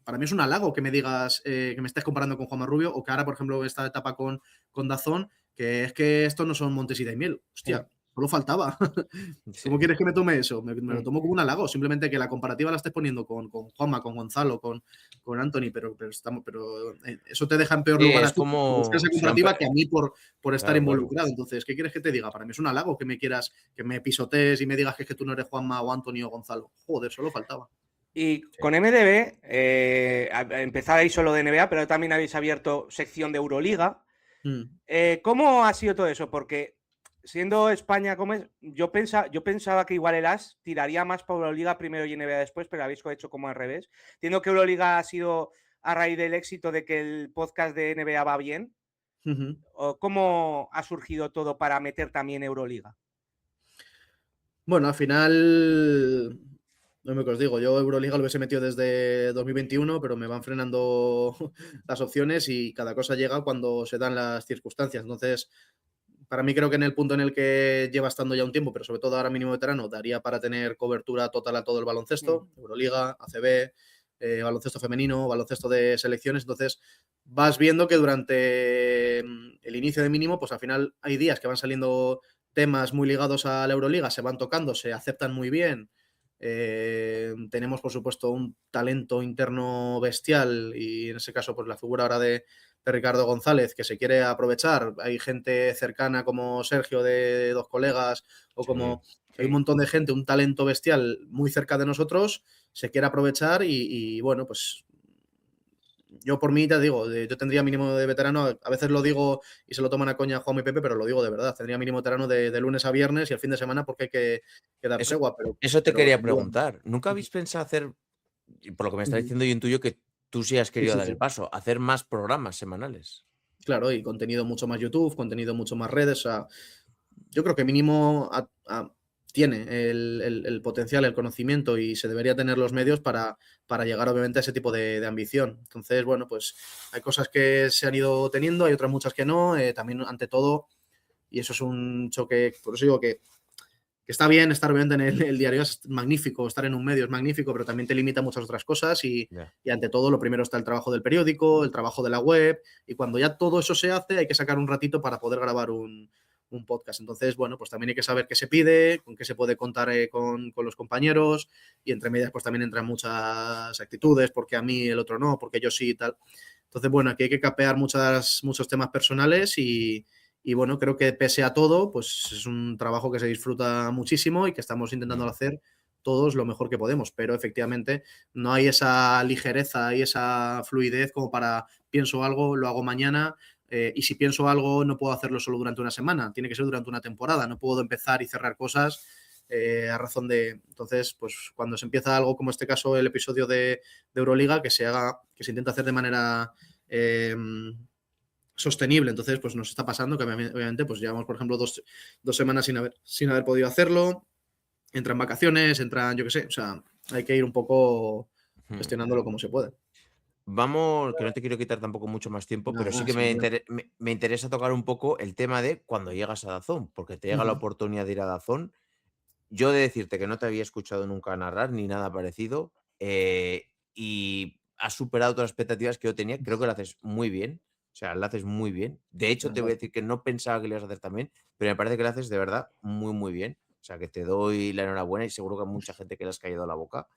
para mí es un halago que me digas que me estés comparando con Juanma Rubio o que ahora, por ejemplo, esta etapa con Dazón, que es que estos no son Montes y Daimiel. Mm. Hostia, solo faltaba. Sí. ¿Cómo quieres que me tome eso? Me lo Mm. tomo como un halago. Simplemente que la comparativa la estés poniendo con Juanma, con Gonzalo, con Anthony, pero eso te deja en peor Sí, lugar es a ti por buscar como esa comparativa que a mí por estar claro, claro. involucrado. Entonces, ¿qué quieres que te diga? Para mí es un halago que me quieras, que me pisotees y me digas que es que tú no eres Juanma o Anthony o Gonzalo. Joder, solo faltaba. Y Sí. con MDB, empezáis solo de NBA, pero también habéis abierto sección de Euroliga. Mm. ¿Cómo ha sido todo eso? Porque siendo España como es, yo pensaba que igual el AS tiraría más por Euroliga primero y NBA después, pero habéis hecho como al revés. Entiendo que Euroliga ha sido a raíz del éxito de que el podcast de NBA va bien. Ujú. ¿O cómo ha surgido todo para meter también Euroliga? Bueno, al final, no me os digo, yo Euroliga lo hubiese metido desde 2021, pero me van frenando las opciones y cada cosa llega cuando se dan las circunstancias. Entonces, para mí creo que en el punto en el que lleva estando ya un tiempo, pero sobre todo ahora mínimo veterano, daría para tener cobertura total a todo el baloncesto, Mm. Euroliga, ACB, baloncesto femenino, baloncesto de selecciones. Entonces, vas viendo que durante el inicio de mínimo, pues al final hay días que van saliendo temas muy ligados a la Euroliga, se van tocando, se aceptan muy bien. Tenemos, por supuesto, un talento interno bestial y en ese caso, pues la figura ahora de Ricardo González que se quiere aprovechar. Hay gente cercana como Sergio de dos colegas o Sí. como hay un Sí. montón de gente, un talento bestial muy cerca de nosotros, se quiere aprovechar y bueno, pues yo por mí te digo, yo tendría mínimo de veterano, a veces lo digo y se lo toman a coña Juan y Pepe, pero lo digo de verdad, tendría mínimo veterano de lunes a viernes y el fin de semana porque hay que dar Eso tregua, eso te pero quería sin duda. preguntar, ¿nunca habéis pensado hacer, y por lo que me está Ujú. diciendo, yo intuyo que tú sí has Sí, querido sí, dar sí. el paso, hacer más programas semanales? Claro, y contenido mucho más YouTube, contenido mucho más redes, o sea, yo creo que mínimo tiene el potencial, el conocimiento y se debería tener los medios para llegar obviamente a ese tipo de ambición. Entonces, bueno, pues hay cosas que se han ido teniendo, hay otras muchas que no. También, ante todo, y eso es un choque, por eso digo que está bien estar obviamente en el diario, es magnífico, estar en un medio es magnífico, pero también te limita muchas otras cosas Ya. y ante todo lo primero está el trabajo del periódico, el trabajo de la web y cuando ya todo eso se hace hay que sacar un ratito para poder grabar un podcast. Entonces, bueno, pues también hay que saber qué se pide, con qué se puede contar con los compañeros y entre medias pues también entran muchas actitudes, porque a mí el otro no, porque yo sí y tal. Entonces, bueno, aquí hay que capear muchos temas personales y bueno, creo que pese a todo, pues es un trabajo que se disfruta muchísimo y que estamos intentando Mm. hacer todos lo mejor que podemos, pero efectivamente no hay esa ligereza y esa fluidez como para pienso algo, lo hago mañana, y si pienso algo no puedo hacerlo solo durante una semana, tiene que ser durante una temporada, no puedo empezar y cerrar cosas a razón de... Entonces, pues cuando se empieza algo como este caso, el episodio de Euroliga, que se intenta hacer de manera sostenible. Entonces, pues nos está pasando que obviamente pues llevamos, por ejemplo, dos semanas sin haber podido hacerlo. Entran vacaciones, entran, yo qué sé, o sea, hay que ir un poco gestionándolo como se puede. Vamos, que no te quiero quitar tampoco mucho más tiempo, pero sí Nada, que sin problema. me interesa tocar un poco el tema de cuando llegas a DAZN, porque te llega la oportunidad de ir a DAZN. Yo he de decirte que no te había escuchado nunca narrar ni nada parecido, y has superado todas las expectativas que yo tenía. Creo que lo haces muy bien, o sea, lo haces muy bien. De hecho, te voy a decir que no pensaba que lo ibas a hacer tan bien, pero me parece que lo haces de verdad muy, muy bien. O sea, que te doy la enhorabuena y seguro que a mucha gente que le has caído a la boca.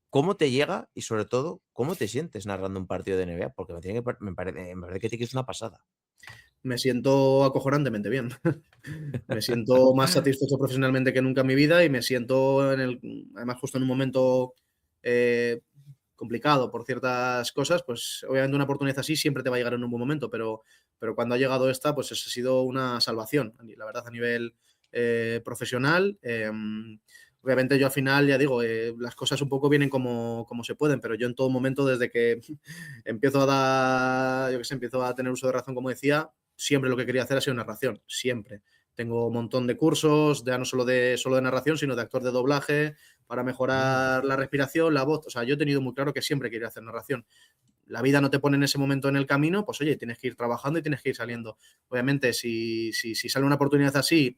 ¿Cómo te llega y, sobre todo, cómo te sientes narrando un partido de NBA? Porque me parece que es una pasada. Me siento acojonantemente bien. Me siento más satisfecho profesionalmente que nunca en mi vida y me siento además justo en un momento complicado por ciertas cosas, pues obviamente una oportunidad así siempre te va a llegar en un buen momento, pero cuando ha llegado esta, pues ha sido una salvación, la verdad, a nivel profesional. Obviamente yo al final, ya digo, las cosas un poco vienen como se pueden, pero yo en todo momento, desde que empiezo empiezo a tener uso de razón, como decía, siempre lo que quería hacer ha sido narración, siempre. Tengo un montón de cursos, ya no solo de narración, sino de actor de doblaje, para mejorar la respiración, la voz. O sea, yo he tenido muy claro que siempre quería hacer narración. La vida no te pone en ese momento en el camino, pues oye, tienes que ir trabajando y tienes que ir saliendo. Obviamente, si sale una oportunidad así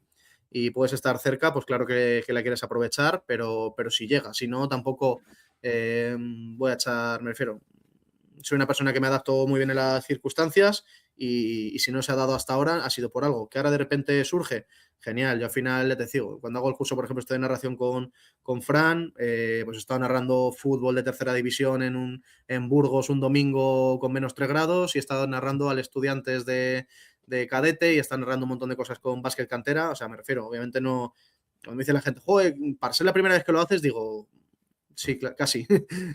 y puedes estar cerca, pues claro que la quieres aprovechar, pero si llega. Si no, tampoco voy a echar, me refiero, soy una persona que me adapto muy bien en las circunstancias y si no se ha dado hasta ahora ha sido por algo. Que ahora de repente surge, genial. Yo al final te digo, cuando hago el curso, por ejemplo, estoy de narración con Fran, pues estaba narrando fútbol de tercera división en Burgos un domingo con -3 grados y he estado narrando al Estudiantes de cadete y está narrando un montón de cosas con básquet cantera. O sea, me refiero, obviamente no... Cuando me dice la gente, joder, para ser la primera vez que lo haces, digo, sí, casi,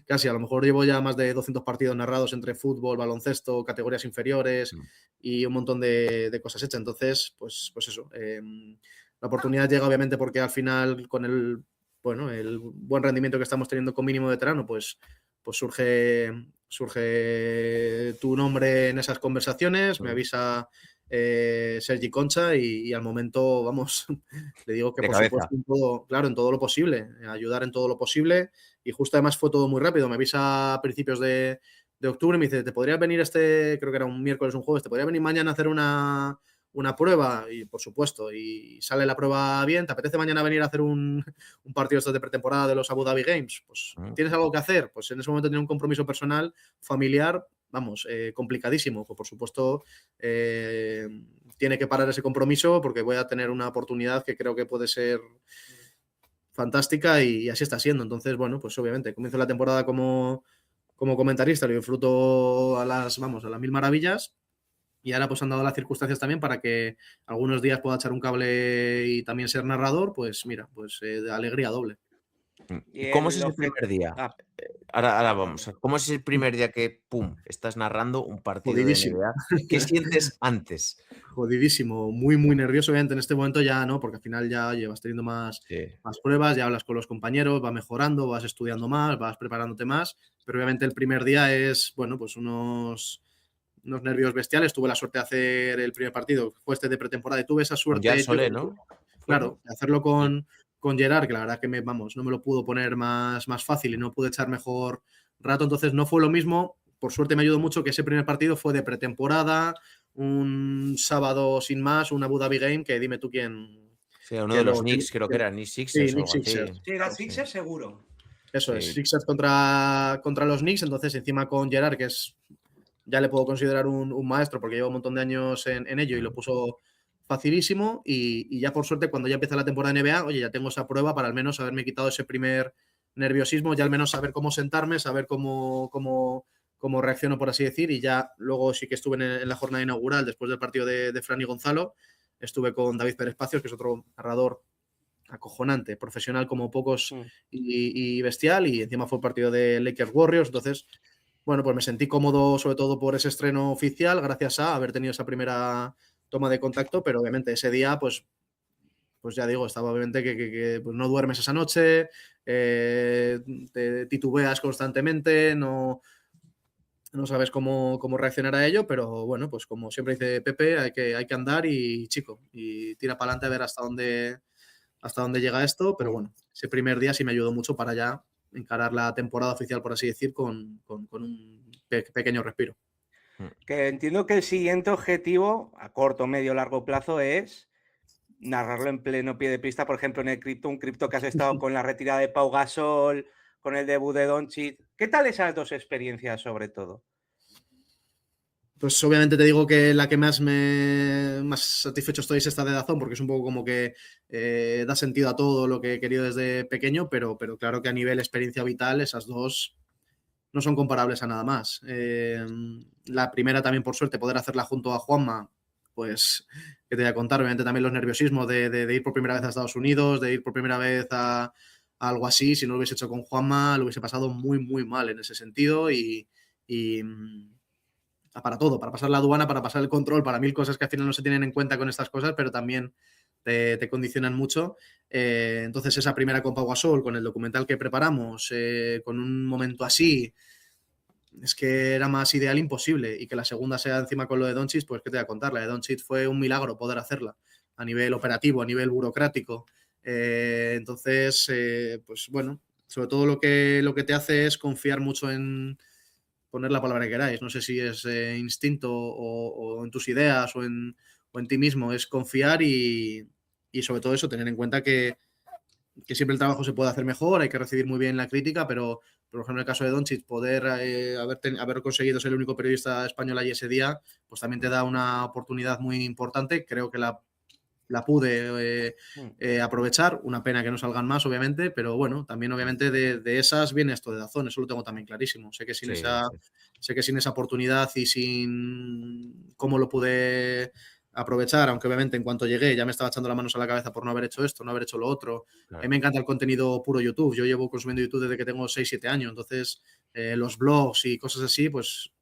casi. A lo mejor llevo ya más de 200 partidos narrados entre fútbol, baloncesto, categorías inferiores y un montón de cosas hechas. Entonces, pues eso. La oportunidad llega obviamente porque al final con el buen rendimiento que estamos teniendo con mínimo veterano, pues surge tu nombre en esas conversaciones, me avisa Sergi Concha y al momento, vamos, le digo que De por cabeza. supuesto en todo lo posible, ayudar en todo lo posible y justo además fue todo muy rápido, me avisa a principios de octubre, me dice, ¿te podrías venir creo que era un miércoles o un jueves, ¿te podrías venir mañana a hacer una prueba? Y por supuesto, y sale la prueba bien, ¿te apetece mañana venir a hacer un partido de pretemporada de los Abu Dhabi Games? Pues, ¿tienes algo que hacer? Pues en ese momento tenía un compromiso personal, familiar, vamos, complicadísimo. Pues por supuesto, tiene que parar ese compromiso porque voy a tener una oportunidad que creo que puede ser fantástica y así está siendo. Entonces, bueno, pues obviamente comienzo la temporada como comentarista, lo disfruto a las mil maravillas y ahora pues han dado las circunstancias también para que algunos días pueda echar un cable y también ser narrador, pues mira, pues de alegría doble. ¿Y cómo es ese primer día? Ahora vamos. ¿Cómo es el primer día que, pum, estás narrando un partido de Jodidísimo. NBA? ¿Qué sientes antes? Jodidísimo, muy, muy nervioso. Obviamente en este momento ya no, porque al final ya llevas teniendo más Sí. pruebas, ya hablas con los compañeros, vas mejorando, vas estudiando más, vas preparándote más, pero obviamente el primer día es, bueno, pues unos nervios bestiales. Tuve la suerte de hacer el primer partido, fue este de pretemporada, y tuve esa Con Jan suerte, Solé, ¿no? ¿Fue, no? claro, de hacerlo Sí. con Gerard, que la verdad que no me lo pudo poner más fácil y no pude echar mejor rato, entonces no fue lo mismo. Por suerte me ayudó mucho que ese primer partido fue de pretemporada, un sábado sin más, un Abu Dhabi Game, que dime tú quién... Sí, uno de los Knicks, creo que era Knicks Sí, Sixers o Knicks algo así. Sixers. Sí, era Sixers seguro. Eso es, Sí. Sixers contra los Knicks, entonces encima con Gerard, que ya le puedo considerar un maestro porque lleva un montón de años en ello y lo puso facilísimo y ya por suerte cuando ya empieza la temporada de NBA, oye, ya tengo esa prueba para al menos haberme quitado ese primer nerviosismo, ya al menos saber cómo sentarme, saber cómo reacciono, por así decir, y ya luego sí que estuve en la jornada inaugural después del partido de Fran y Gonzalo, estuve con David Pérez Pacios, que es otro narrador acojonante, profesional como pocos Mm. y bestial, y encima fue un partido de Lakers Warriors, entonces, bueno, pues me sentí cómodo sobre todo por ese estreno oficial, gracias a haber tenido esa primera toma de contacto, pero obviamente ese día, pues ya digo, estaba obviamente que, pues no duermes esa noche, te titubeas constantemente, no sabes cómo reaccionar a ello, pero bueno, pues como siempre dice Pepe, hay que andar y chico, y tira para adelante a ver hasta dónde llega esto, pero Mm. bueno, ese primer día sí me ayudó mucho para ya encarar la temporada oficial, por así decir, con un pequeño respiro. Mm. Que entiendo que el siguiente objetivo, a corto, medio, largo plazo, es narrarlo en pleno pie de pista, por ejemplo, en el cripto, un cripto que has estado con la retirada de Pau Gasol, con el debut de Doncic. ¿Qué tal esas dos experiencias, sobre todo? Pues obviamente te digo que la que más satisfecho estoy es esta de Dazón, porque es un poco como que da sentido a todo lo que he querido desde pequeño, pero claro que a nivel experiencia vital esas dos no son comparables a nada más. La primera también, por suerte, poder hacerla junto a Juanma, pues, ¿qué te voy a contar? Obviamente también los nerviosismos de ir por primera vez a Estados Unidos, de ir por primera vez a algo así. Si no lo hubiese hecho con Juanma, lo hubiese pasado muy, muy mal en ese sentido y para todo, para pasar la aduana, para pasar el control, para mil cosas que al final no se tienen en cuenta con estas cosas, pero también te condicionan mucho. Entonces esa primera con Pau Gasol, con el documental que preparamos, con un momento así, es que era más ideal imposible. Y que la segunda sea encima con lo de Doncic, pues qué te voy a contar, la de Doncic fue un milagro poder hacerla a nivel operativo, a nivel burocrático. Entonces, pues bueno, sobre todo lo que te hace es confiar mucho en poner la palabra que queráis. No sé si es instinto o en tus ideas o en ti mismo. Es confiar y sobre todo eso, tener en cuenta que siempre el trabajo se puede hacer mejor, hay que recibir muy bien la crítica, pero por ejemplo en el caso de Doncic, poder haber conseguido ser el único periodista español allí ese día, pues también te da una oportunidad muy importante. Creo que la pude Mm. aprovechar. Una pena que no salgan más, obviamente, pero bueno, también obviamente de esas viene esto de Dazón, eso lo tengo también clarísimo. Sé que sin Sí, esa, sí. sé que sin esa oportunidad y sin cómo lo pude aprovechar, aunque obviamente en cuanto llegué ya me estaba echando las manos a la cabeza por no haber hecho esto, no haber hecho lo otro. A mí Claro. me encanta el contenido puro YouTube. Yo llevo consumiendo YouTube desde que tengo 6 7 años, entonces los blogs y cosas así, pues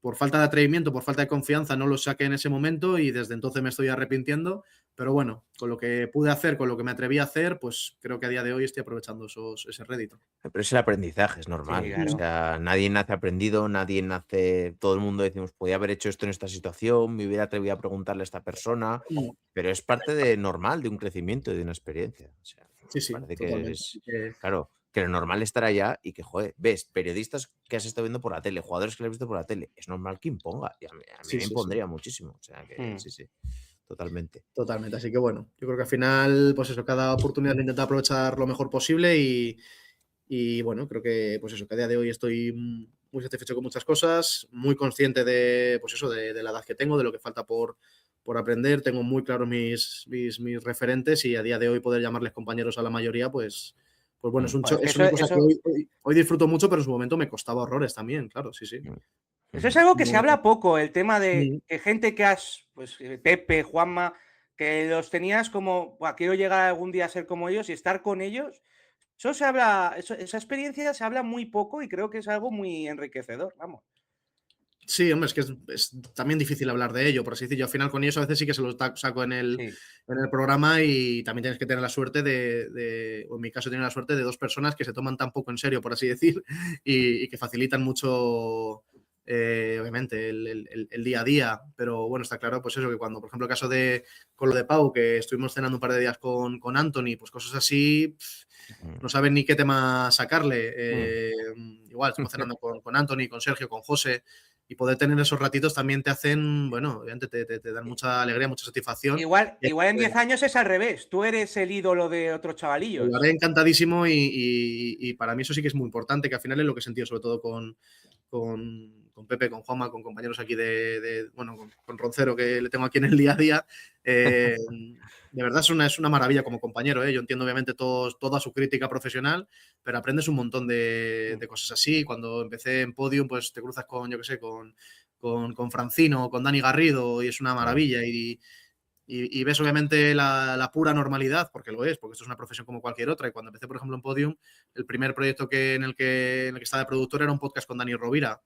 por falta de atrevimiento, por falta de confianza, no lo saqué en ese momento y desde entonces me estoy arrepintiendo. Pero bueno, con lo que pude hacer, con lo que me atreví a hacer, pues creo que a día de hoy estoy aprovechando ese rédito. Pero es el aprendizaje, es Sí, normal. O claro. sea, nadie nace aprendido, nadie nace. Todo el mundo decimos, podía haber hecho esto en esta situación, me hubiera atrevido a preguntarle a esta persona, Mm. pero es parte de normal de un crecimiento y de una experiencia. O sea, Sí, me sí, parece que totalmente. es, Así que, claro, que lo normal es estar allá y que, joder, ves periodistas que has estado viendo por la tele, jugadores que has visto por la tele. Es normal que imponga. Y a mí sí, me sí, sí. impondría muchísimo. O sea, que Mm. sí, sí, totalmente. Totalmente. Así que bueno, yo creo que al final, pues eso, cada oportunidad la intento aprovechar lo mejor posible y bueno, creo que pues eso, que a día de hoy estoy muy satisfecho con muchas cosas, muy consciente de, pues eso, de la edad que tengo, de lo que falta por aprender. Tengo muy claros mis referentes y a día de hoy poder llamarles compañeros a la mayoría, pues bueno, Mm, Pues que es eso, una cosa que eso, hoy disfruto mucho, pero en su momento me costaba horrores también, claro, sí, sí. mm, eso es ujú. algo que se No, habla poco, el tema de mm, que gente que has, pues Pepe, Juanma, que los tenías como, "Buah, quiero llegar algún día a ser como ellos y estar con ellos". Eso se habla, esa experiencia se habla muy poco y creo que es algo muy enriquecedor, vamos. sí, hombre, es que es también difícil hablar de ello, por así decirlo. Yo al final con ellos a veces sí que se los saco Sí. en el programa y también tienes que tener la suerte o en mi caso tiene la suerte de dos personas que se toman tan poco en serio, por así decir, y que facilitan mucho, obviamente, el día a día. Pero bueno, está claro, pues eso, que cuando, por ejemplo, el caso con lo de Pau, que estuvimos cenando un par de días con Anthony, pues cosas así, Ujú. no saben ni qué tema sacarle. Mm. Igual, estuvimos cenando con Anthony, con Sergio, con José, y poder tener esos ratitos también te hacen, bueno, obviamente te dan mucha alegría, mucha satisfacción. Igual en 10 años es al revés. Tú eres el ídolo de otros Lo haré chavalillos. encantadísimo y para mí eso sí que es muy importante, que al final es lo que he sentido, sobre todo con Pepe, con Juanma, con compañeros aquí bueno, con Roncero, que le tengo aquí en el día a día. De verdad es una maravilla como compañero, ¿eh? Yo entiendo obviamente toda su crítica profesional, pero aprendes un montón de cosas así. Cuando empecé en Podium, pues te cruzas con, yo qué sé, con Francino, con Dani Garrido y es una Claro. maravilla. y ves obviamente la pura normalidad, porque lo es, porque esto es una profesión como cualquier otra. Y cuando empecé, por ejemplo, en Podium, el primer proyecto en el que estaba de productor era un podcast con Dani Rovira.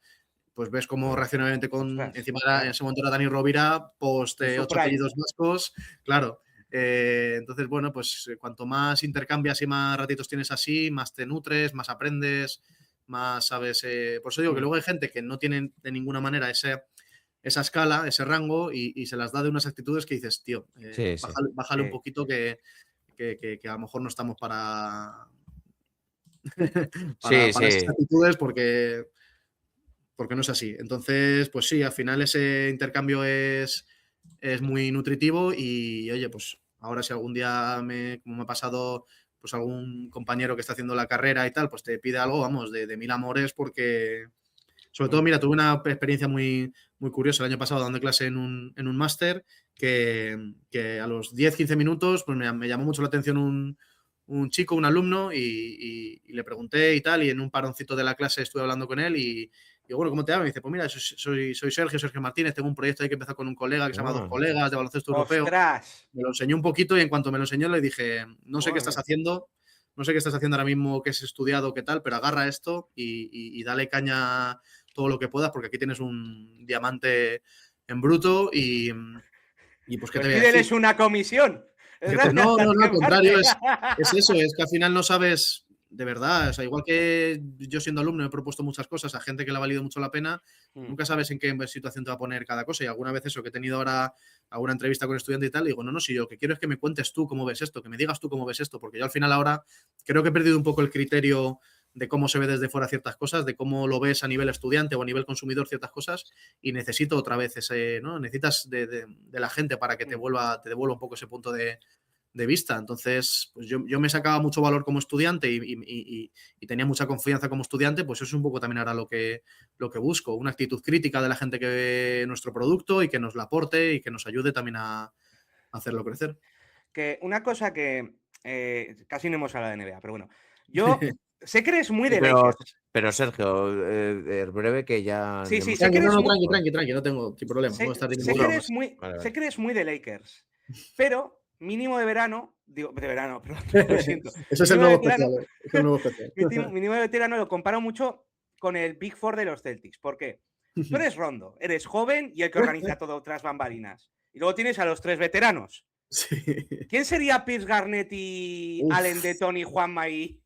Pues ves cómo reacciona obviamente encima en ese momento era Dani Rovira, post 8 apellidos vascos, claro. Entonces, bueno, pues cuanto más intercambias y más ratitos tienes así, más te nutres, más aprendes, más sabes. Por eso digo que luego hay gente que no tiene de ninguna manera esa escala, ese rango, y se las da de unas actitudes que dices, tío, bájale un poquito que a lo mejor no estamos para esas actitudes porque no es así. Entonces, pues sí, al final ese intercambio es muy nutritivo y, oye, pues ahora si algún día como me ha pasado, pues algún compañero que está haciendo la carrera y tal, pues te pide algo, vamos, de mil amores, porque sobre todo, mira, tuve una experiencia muy, muy curiosa el año pasado dando clase en un máster que a los 10-15 minutos pues me llamó mucho la atención un chico, un alumno, y le pregunté y tal, y en un paroncito de la clase estuve hablando con él y digo, bueno, ¿cómo te llamas? Me dice, pues mira, soy Sergio Martínez, tengo un proyecto ahí que empezó con un colega que se llama Dos Colegas de baloncesto europeo. ¡Ostras! Me lo enseñó un poquito y en cuanto me lo enseñó le dije, no sé qué estás haciendo, no sé qué estás haciendo ahora mismo, qué has estudiado, qué tal, pero agarra esto y dale caña todo lo que puedas, porque aquí tienes un diamante en bruto y pues qué te voy a decir. Pídeles una comisión. No, al contrario, es eso, es que al final no sabes de verdad, o sea, igual que yo siendo alumno he propuesto muchas cosas a gente que le ha valido mucho la pena, nunca sabes en qué situación te va a poner cada cosa, y alguna vez eso, que he tenido ahora alguna entrevista con estudiante y tal, y digo, no, si yo lo que quiero es que me cuentes tú cómo ves esto, que me digas tú cómo ves esto, porque yo al final ahora creo que he perdido un poco el criterio de cómo se ve desde fuera ciertas cosas, de cómo lo ves a nivel estudiante o a nivel consumidor ciertas cosas, y necesito otra vez ese, ¿no? Necesitas de la gente para que te devuelva un poco ese punto de vista. Entonces, pues yo me sacaba mucho valor como estudiante y tenía mucha confianza como estudiante, pues eso es un poco también ahora lo que busco, una actitud crítica de la gente que ve nuestro producto y que nos la aporte y que nos ayude también a hacerlo crecer. Que una cosa que casi no hemos hablado de NBA, pero bueno, yo sé que eres muy de Lakers. Pero Sergio, breve que ya... Sí, sé Tranqui, que eres tranqui, no tengo problema. sé que eres muy de Lakers, pero mínimo de verano, perdón, lo siento. Eso es el nuevo especial. Mínimo de veterano lo comparo mucho con el Big Four de los Celtics. ¿Por qué? Tú eres Rondo, eres joven y el que organiza todo tras bambalinas. Y luego tienes a los tres veteranos. Sí. ¿Quién sería Pierce Garnett y Allen Detton y Juanma y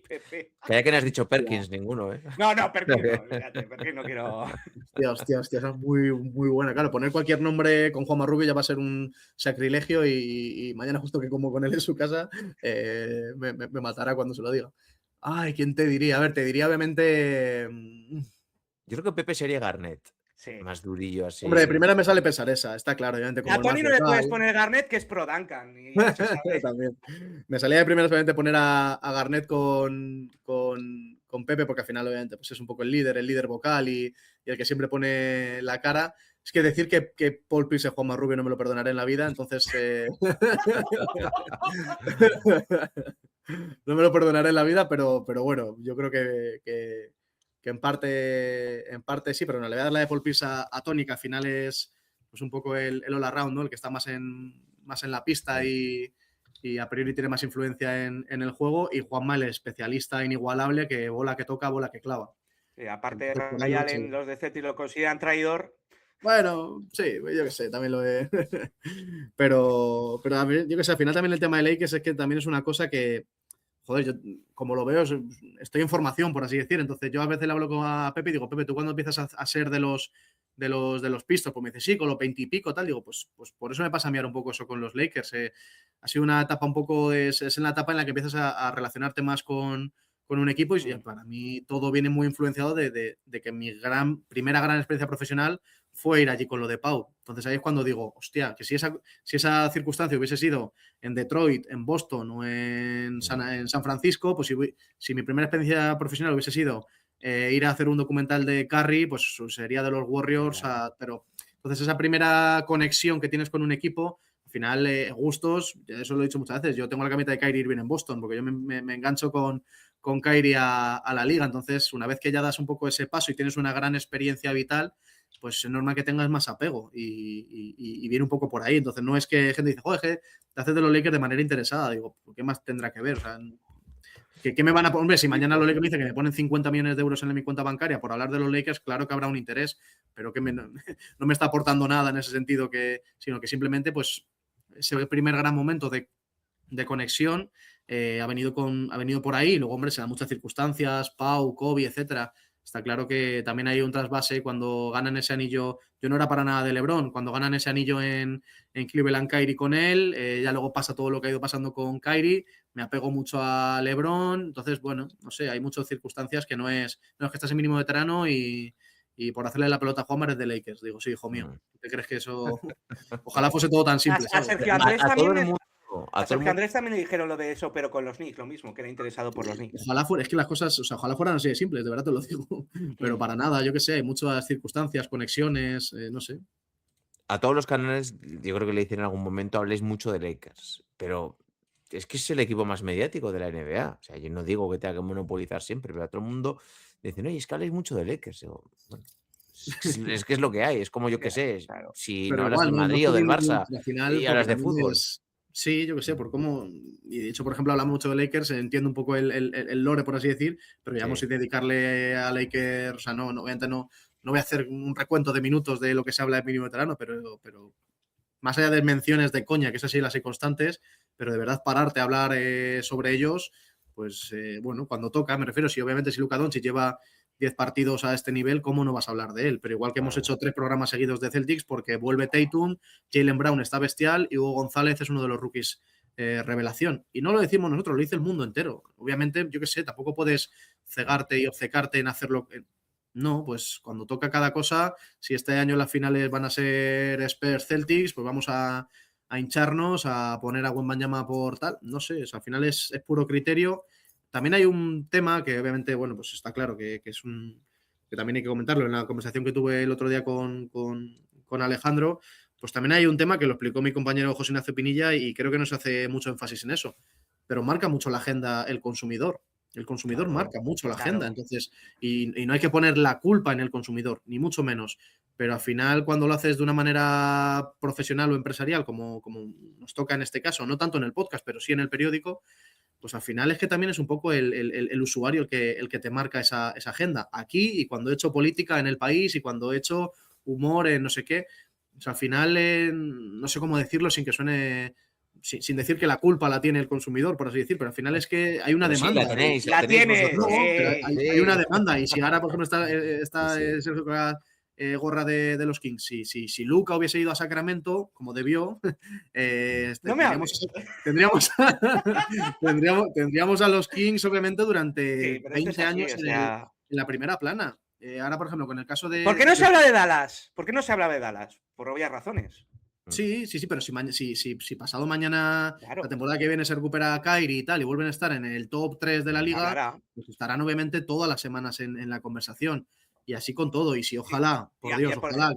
Pepe? Que no has dicho Perkins, ninguno, ¿eh? No, Perkins no, fíjate, Perkins no quiero. Hostia, esa es muy, muy buena. Claro, poner cualquier nombre con Juanma Rubio ya va a ser un sacrilegio y mañana justo que como con él en su casa me matará cuando se lo diga. Ay, ¿quién te diría? A ver, te diría obviamente... Yo creo que Pepe sería Garnett. Sí. Más durillo así. Hombre, de primera me sale pensar esa, está claro. Obviamente, como a Tony no le puedes poner Garnett, que es pro Duncan. Y ya se sabe. También. Me salía de primera obviamente poner a Garnett con Pepe, porque al final obviamente pues es un poco el líder vocal y el que siempre pone la cara. Es que decir que Paul Pierce es Juanma Rubio no me lo perdonaré en la vida, entonces no me lo perdonaré en la vida, pero bueno, yo creo que en parte sí, pero no, le voy a dar la de Paul Pierce a Tony, que al final es pues un poco el all around, ¿no? El que está más en la pista y a priori tiene más influencia en el juego, y Juanma el especialista inigualable que bola que toca, bola que clava. Sí, aparte de Ray Allen, los de Celtic lo consideran traidor. Bueno, sí, yo qué sé, también lo he... pero a ver, yo qué sé, al final también el tema de Lakers es que también es una cosa que, joder, yo como lo veo, estoy en formación, por así decir. Entonces yo a veces le hablo a Pepe y digo, Pepe, ¿tú cuándo empiezas a ser de los Pistons? Pues me dice, sí, con los 20 y pico, tal. Digo, pues por eso me pasa a mí ahora un poco eso con los Lakers. Ha sido una etapa un poco, es en la etapa en la que empiezas a relacionarte más con un equipo, y para mí todo viene muy influenciado de que mi primera gran experiencia profesional fue ir allí con lo de Pau. Entonces ahí es cuando digo, hostia, que si esa circunstancia hubiese sido en Detroit, en Boston o en San Francisco, pues si mi primera experiencia profesional hubiese sido ir a hacer un documental de Curry, pues sería de los Warriors, pero entonces esa primera conexión que tienes con un equipo, al final gustos, eso lo he dicho muchas veces, yo tengo la camiseta de Kyrie Irving en Boston, porque yo me engancho con Kyrie a la liga. Entonces, una vez que ya das un poco ese paso y tienes una gran experiencia vital, pues es normal que tengas más apego y viene un poco por ahí. Entonces no es que gente dice, joder, que te haces de los Lakers de manera interesada. Digo, ¿qué más tendrá que ver? O sea, ¿qué me van a poner? Hombre, si mañana los Lakers me dicen que me ponen 50 millones de euros en mi cuenta bancaria por hablar de los Lakers, claro que habrá un interés, pero que no me está aportando nada en ese sentido, sino que simplemente pues ese primer gran momento de conexión ha venido por ahí. Luego, hombre, se dan muchas circunstancias, Pau, Kobe, etcétera. Está claro que también hay un trasvase cuando ganan ese anillo. Yo no era para nada de LeBron. Cuando ganan ese anillo en Cleveland, Kyrie con él, ya luego pasa todo lo que ha ido pasando con Kyrie. Me apego mucho a LeBron. Entonces, bueno, no sé, hay muchas circunstancias que no es que estás en mínimo veterano y por hacerle la pelota a Juanma eres de Lakers. Digo, sí, hijo mío. ¿Te crees que eso? Ojalá fuese todo tan simple. A Sergio Andrés A todo también el mundo. A Sergio Andrés también le dijeron lo de eso, pero con los Knicks, lo mismo, que era interesado por los Knicks. Ojalá fuera, es que las cosas, o sea, ojalá fueran así de simples, de verdad te lo digo. Pero para nada, yo que sé, hay muchas circunstancias, conexiones, no sé. A todos los canales, yo creo que le dicen en algún momento, habléis mucho de Lakers, pero es que es el equipo más mediático de la NBA. O sea, yo no digo que tenga que monopolizar siempre, pero a todo el mundo dicen, oye, es que habléis mucho de Lakers. Digo, bueno, es que es lo que hay, es como yo que sé, Claro. si Pero no hablas igual, del no Madrid o del subimos Barça al final, y hablas porque de también fútbol. Sí, yo que sé, por cómo. Y de hecho, por ejemplo, hablamos mucho de Lakers, entiendo un poco el lore, por así decir, pero ya Sí. sin dedicarle a Lakers, o sea, obviamente no voy a hacer un recuento de minutos de lo que se habla de mínimo veterano, pero más allá de menciones de coña, que esas sí las hay constantes, pero de verdad pararte a hablar sobre ellos, pues bueno, cuando toca, me refiero, si obviamente si Luka Doncic lleva 10 partidos a este nivel, ¿cómo no vas a hablar de él? Pero igual que hemos hecho 3 programas seguidos de Celtics, porque vuelve Tatum, Jaylen Brown está bestial y Hugo González es uno de los rookies revelación. Y no lo decimos nosotros, lo dice el mundo entero. Obviamente, yo qué sé, tampoco puedes cegarte y obcecarte en hacerlo. No, pues cuando toca cada cosa, si este año las finales van a ser Spurs Celtics, pues vamos a hincharnos, a poner a Wembanyama por tal. No sé, al final es puro criterio. También hay un tema que obviamente, bueno, pues está claro que es que también hay que comentarlo. En la conversación que tuve el otro día con Alejandro, pues también hay un tema que lo explicó mi compañero José Ignacio Pinilla y creo que no se hace mucho énfasis en eso. Pero marca mucho la agenda el consumidor. El consumidor marca mucho la agenda. Entonces, y no hay que poner la culpa en el consumidor, ni mucho menos. Pero al final, cuando lo haces de una manera profesional o empresarial, como nos toca en este caso, no tanto en el podcast, pero sí en el periódico, pues al final es que también es un poco el usuario el que te marca esa agenda. Aquí y cuando he hecho política en el país y cuando he hecho humor en no sé qué, pues al final no sé cómo decirlo sin que suene, sin decir que la culpa la tiene el consumidor, por así decir, pero al final es que hay una Pero sí, demanda. la tenéis, La tienes. No, pero hay una demanda. Y si ahora, por ejemplo, está Sí. Sergio con la gorra de los Kings, si Luka hubiese ido a Sacramento, como debió, No me hables. tendríamos a los Kings, obviamente, durante Sí, pero esto 20 es así, años o sea. en la primera plana. Ahora, por ejemplo, con el caso de. ¿Por qué no se habla de Dallas? ¿Por qué no se habla de Dallas? Por obvias razones. Sí, pero si pasado mañana, Claro. la temporada que viene, se recupera a Kyrie y tal, y vuelven a estar en el top 3 de la liga, Hablará. pues estarán obviamente todas las semanas en la conversación. Y así con todo. Y si ojalá, por Dios, ojalá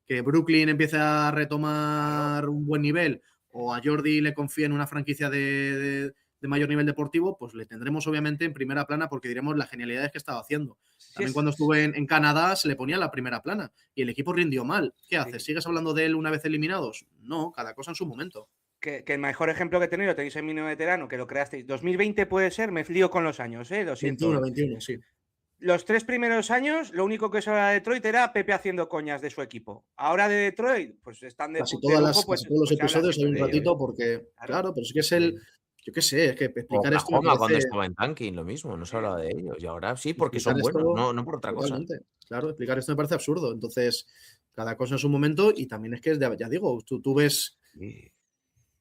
que Brooklyn empiece a retomar un buen nivel, o a Jordi le confíe en una franquicia de mayor nivel deportivo, pues le tendremos obviamente en primera plana porque diremos las genialidades que estaba haciendo. También cuando estuve en Canadá se le ponía la primera plana y el equipo rindió mal. ¿Qué haces? ¿Sigues hablando de él una vez eliminados? No, cada cosa en su momento. Que el mejor ejemplo que he tenido tenéis en mínimo veterano, que lo creasteis. 2020 puede ser, me lío con los años, lo siento. 21, sí. Los 3 primeros años, lo único que se habla de Detroit era Pepe haciendo coñas de su equipo. Ahora de Detroit, pues están de casi lujo, todos los pues episodios hay un ratito porque, claro, pero es que es yo qué sé, es que explicar esto. Oklahoma cuando estaba en tanking, lo mismo, no se hablaba de ellos. Y ahora sí, porque son buenos, no por otra cosa. Claro, explicar esto me parece absurdo. Entonces, cada cosa en su momento y también es que, ya digo, tú ves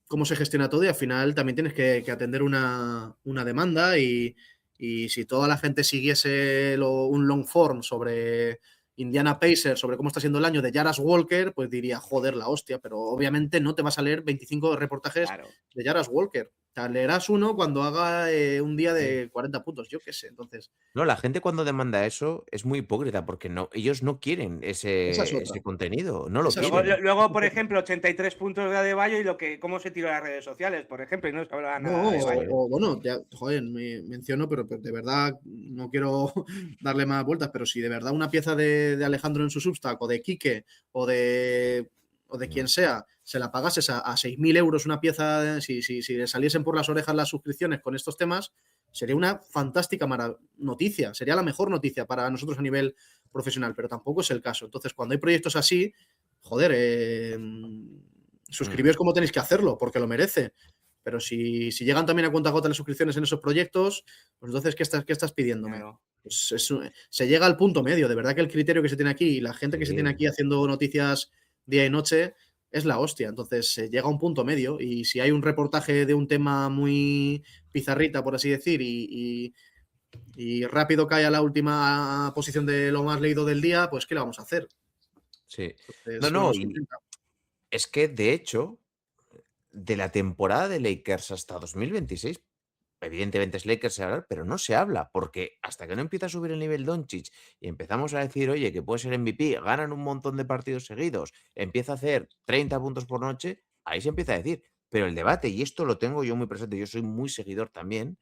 cómo se gestiona todo y al final también tienes que atender una demanda y si toda la gente siguiese un long form sobre Indiana Pacers, sobre cómo está siendo el año de Jarrett Walker, pues diría, joder, la hostia, pero obviamente no te vas a leer 25 reportajes de Jarrett Walker. sea, leerás uno cuando haga un día de 40 puntos, yo qué sé. Entonces, No, la gente cuando demanda eso es muy hipócrita porque ellos no quieren esa es ese otra. contenido, no lo Esa es Luego, otra. quieren. luego, por ejemplo, 83 puntos de Adebayo y cómo se tiró a las redes sociales, por ejemplo, y no se hablaba No, nada de Eso Adebayo. es. bueno, ya, joder, menciono, pero de verdad no quiero darle más vueltas, pero si de verdad una pieza de Alejandro en su Substack o de Quique o de quien sea, se la pagases a 6.000 euros una pieza, si le saliesen por las orejas las suscripciones con estos temas, sería una fantástica noticia, sería la mejor noticia para nosotros a nivel profesional, pero tampoco es el caso. Entonces, cuando hay proyectos así, joder, suscribíos como tenéis que hacerlo, porque lo merece. Pero si llegan también a cuentagotas las suscripciones en esos proyectos, pues entonces, ¿qué estás pidiéndome? Claro. Pues se llega al punto medio. De verdad que el criterio que se tiene aquí y la gente que se tiene Sí. aquí haciendo noticias día y noche es la hostia. Entonces se llega a un punto medio y si hay un reportaje de un tema muy pizarrita, por así decir, y rápido cae a la última posición de lo más leído del día, pues ¿qué le vamos a hacer? Sí. No, Entonces, bueno, no, se y intenta. es que de hecho, de la temporada de Lakers hasta 2026, evidentemente es Lakers se hablar, pero no se habla, porque hasta que no empieza a subir el nivel Doncic y empezamos a decir, oye, que puede ser MVP, ganan un montón de partidos seguidos, empieza a hacer 30 puntos por noche, ahí se empieza a decir. Pero el debate, y esto lo tengo yo muy presente, yo soy muy seguidor también,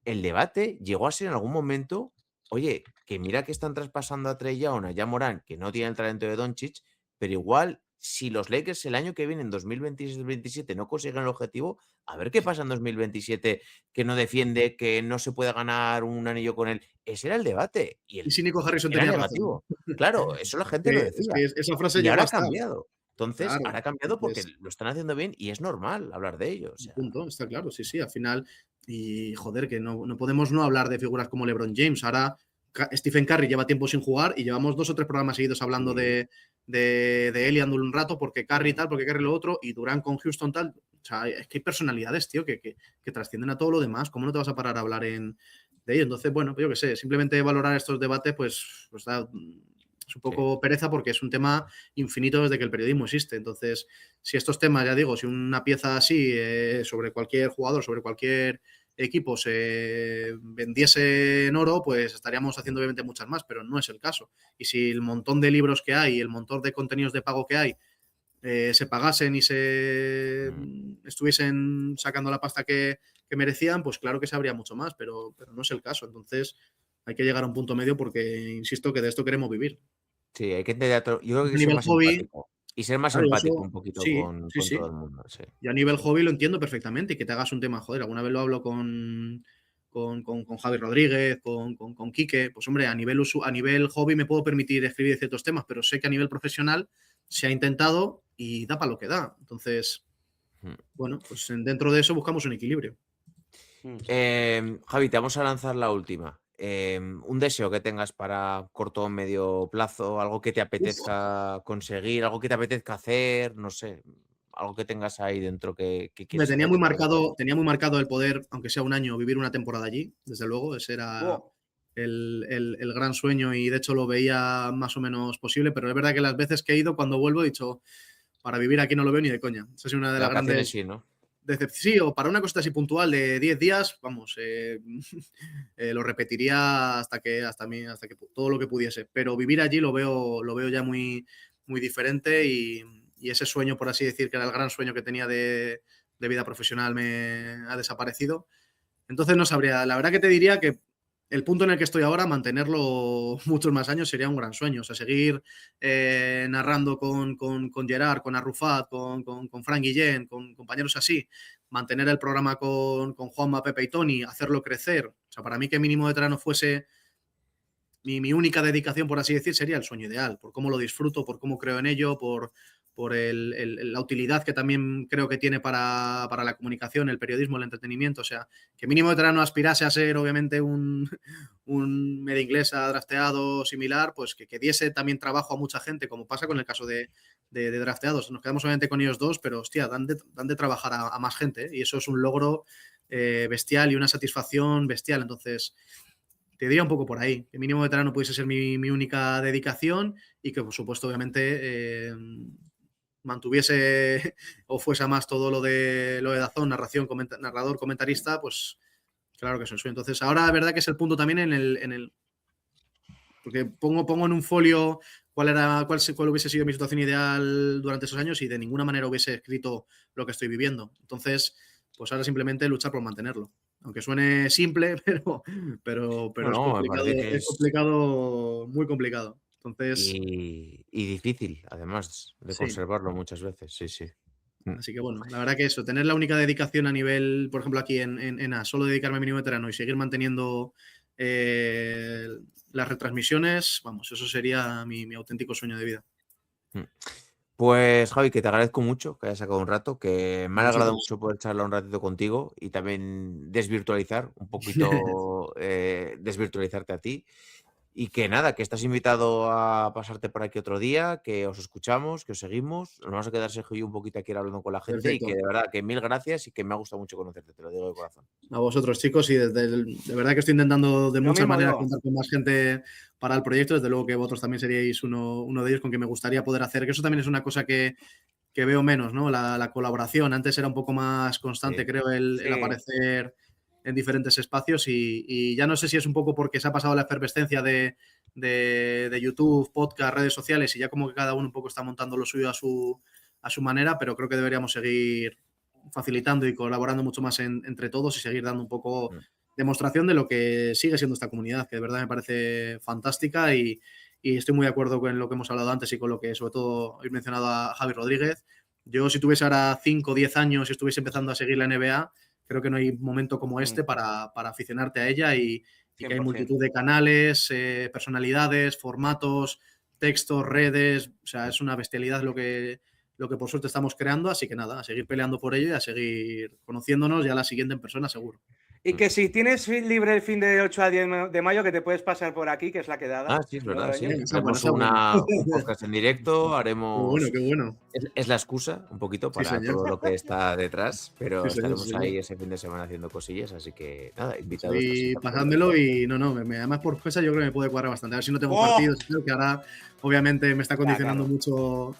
el debate llegó a ser en algún momento, oye, que mira que están traspasando a Trey Young, a Ja Morant, que no tiene el talento de Doncic, pero igual, si los Lakers el año que viene, en 2026-2027, no consiguen el objetivo, a ver qué pasa en 2027, que no defiende, que no se puede ganar un anillo con él. Ese era el debate y Y si Nico Harrison era tenía razón. negativo. Claro, eso la gente lo Es decía. que esa frase Y llegó ahora a ha estar. cambiado. Entonces, Claro. ahora ha cambiado porque Entonces, lo están haciendo bien y es normal hablar de ello. O sea, punto, está claro, sí, sí, al final. Y joder, que no podemos no hablar de figuras como LeBron James. Ahora Stephen Curry lleva tiempo sin jugar y llevamos 2 o 3 programas seguidos hablando sí, de él y ando un rato porque Curry tal, porque Curry lo otro y Durant con Houston tal. O sea, es que hay personalidades, tío, que trascienden a todo lo demás. ¿Cómo no te vas a parar a hablar de ello? Entonces, bueno, pues yo qué sé, simplemente valorar estos debates, pues es un sí. poco pereza porque es un tema infinito desde que el periodismo existe. Entonces, si estos temas, ya digo, si una pieza así sobre cualquier jugador, sobre cualquier equipo se vendiese en oro, pues estaríamos haciendo obviamente muchas más, pero no es el caso. Y si el montón de libros que hay, el montón de contenidos de pago que hay, se pagasen y se Mm. estuviesen sacando la pasta que merecían, pues claro que se habría mucho más, pero no es el caso. Entonces hay que llegar a un punto medio porque, insisto, que de esto queremos vivir. Sí, hay que entender yo creo que hay A que ser nivel más hobby, empático. Y ser más claro, y empático eso un poquito sí, sí, con todo sí. el mundo, sí. Y a nivel hobby lo entiendo perfectamente y que te hagas un tema, joder, alguna vez lo hablo con Javi Rodríguez, con Quique, pues hombre, a nivel hobby me puedo permitir escribir ciertos temas, pero sé que a nivel profesional se ha intentado y da para lo que da. Entonces, Mm. bueno, pues dentro de eso buscamos un equilibrio. Mm. Javi, te vamos a lanzar la última. Un deseo que tengas para corto o medio plazo, algo que te Uf, apetezca conseguir, algo que te apetezca hacer, no sé, algo que tengas ahí dentro que me quieres hacer, que te apetezca hacer. tenía muy marcado el poder, aunque sea un año, vivir una temporada allí, desde luego, ese era Buah. el gran sueño y de hecho lo veía más o menos posible, pero es verdad que las veces que he ido, cuando vuelvo, he dicho, para vivir aquí no lo veo ni de coña. Esa es una de De las vacaciones grandes sí, ¿no? decepciones. Sí, o para una cosa así puntual de 10 días, vamos, lo repetiría hasta que todo lo que pudiese. Pero vivir allí lo veo ya muy, muy diferente y ese sueño, por así decir, que era el gran sueño que tenía de vida profesional, me ha desaparecido. Entonces no sabría, la verdad que te diría que el punto en el que estoy ahora, mantenerlo muchos más años sería un gran sueño. O sea, seguir narrando con Gerard, con Arrufat, con Frank Guillén, con compañeros así, mantener el programa con Juanma, Pepe y Tony, hacerlo crecer. O sea, para mí que mínimo de Terano fuese mi única dedicación, por así decir, sería el sueño ideal, por cómo lo disfruto, por cómo creo en ello, por la utilidad que también creo que tiene para la comunicación, el periodismo, el entretenimiento. O sea, que mínimo veterano aspirase a ser, obviamente, un media inglesa drafteado similar, pues que diese también trabajo a mucha gente, como pasa con el caso de drafteados. Nos quedamos obviamente con ellos dos, pero hostia, dan de trabajar a más gente, ¿eh? Y eso es un logro bestial y una satisfacción bestial. Entonces, te diría un poco por ahí. Que mínimo veterano pudiese ser mi única dedicación y que, por supuesto, obviamente, mantuviese o fuese a más todo lo de DAZN, narración, narrador, comentarista, pues claro que es el sueño. Entonces, ahora la verdad que es el punto también en el porque pongo en un folio cuál hubiese sido mi situación ideal durante esos años y de ninguna manera hubiese escrito lo que estoy viviendo. Entonces, pues ahora simplemente luchar por mantenerlo. Aunque suene simple, pero es No, me complicado, parece que es complicado, muy complicado. Entonces, y difícil, además, de sí. conservarlo muchas veces, sí, sí. Así que bueno, la verdad que eso, tener la única dedicación a nivel, por ejemplo, aquí en A, solo dedicarme a mínimo veterano y seguir manteniendo las retransmisiones, vamos, eso sería mi auténtico sueño de vida. Mm. Pues Javi, que te agradezco mucho que hayas sacado un rato, que me A ha alegrado vosotros. mucho poder charlar un ratito contigo y también desvirtualizar un poquito, desvirtualizarte a ti. Y que nada, que estás invitado a pasarte por aquí otro día, que os escuchamos, que os seguimos. Nos vamos a quedar Sergio y yo un poquito aquí hablando con la gente y que Perfecto. de verdad que mil gracias y que me ha gustado mucho conocerte, te lo digo de corazón. A vosotros, chicos, y de verdad que estoy intentando de Lo muchas mismo maneras digo. contar con más gente para el proyecto. Desde luego que vosotros también seríais uno de ellos con que me gustaría poder hacer, que eso también es una cosa que veo menos, ¿no? La colaboración. Antes era un poco más constante, Sí. creo, el Sí. aparecer en diferentes espacios y ya no sé si es un poco porque se ha pasado la efervescencia de YouTube, podcast, redes sociales y ya como que cada uno un poco está montando lo suyo a su manera, pero creo que deberíamos seguir facilitando y colaborando mucho más entre todos y seguir dando un poco demostración de lo que sigue siendo esta comunidad, que de verdad me parece fantástica y estoy muy de acuerdo con lo que hemos hablado antes y con lo que sobre todo he mencionado a Javi Rodríguez. Yo si tuviese ahora 5 o 10 años y estuviese empezando a seguir la NBA, creo que no hay momento como este para aficionarte a ella y que hay 100%. multitud de canales, personalidades, formatos, textos, redes, o sea, es una bestialidad lo que por suerte estamos creando, así que nada, a seguir peleando por ello y a seguir conociéndonos ya la siguiente en persona, seguro. Y que si tienes libre el fin de 8 a 10 de mayo, que te puedes pasar por aquí, que es la quedada. Ah, sí, es verdad, sí. Esa es buena, Haremos esa es buena. un podcast en directo, Qué bueno, haremos... qué bueno. Es la excusa un poquito Sí, para señor. todo lo que está detrás, pero Sí, señor, estaremos sí, ahí señor. ese fin de semana haciendo cosillas, así que nada, Pues invitados. ahí hasta pasádmelo y no, además por FESA yo creo que me puede cuadrar bastante. A ver si no tengo ¡Oh! partidos, que ahora obviamente me está condicionando claro. mucho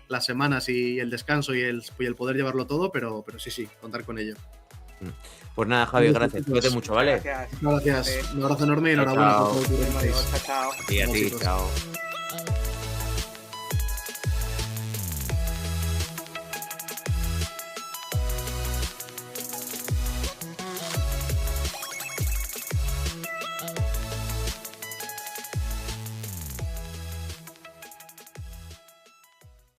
las semanas y el descanso y el poder llevarlo todo, pero sí, contar con ello. Pues nada, Javi, gracias. Cuídate mucho, ¿vale? Gracias. Gracias. Un abrazo enorme y Chao, enhorabuena chao. por todo lo que Adiós, hacéis. chao, chao. Y a ti, chicos. chao.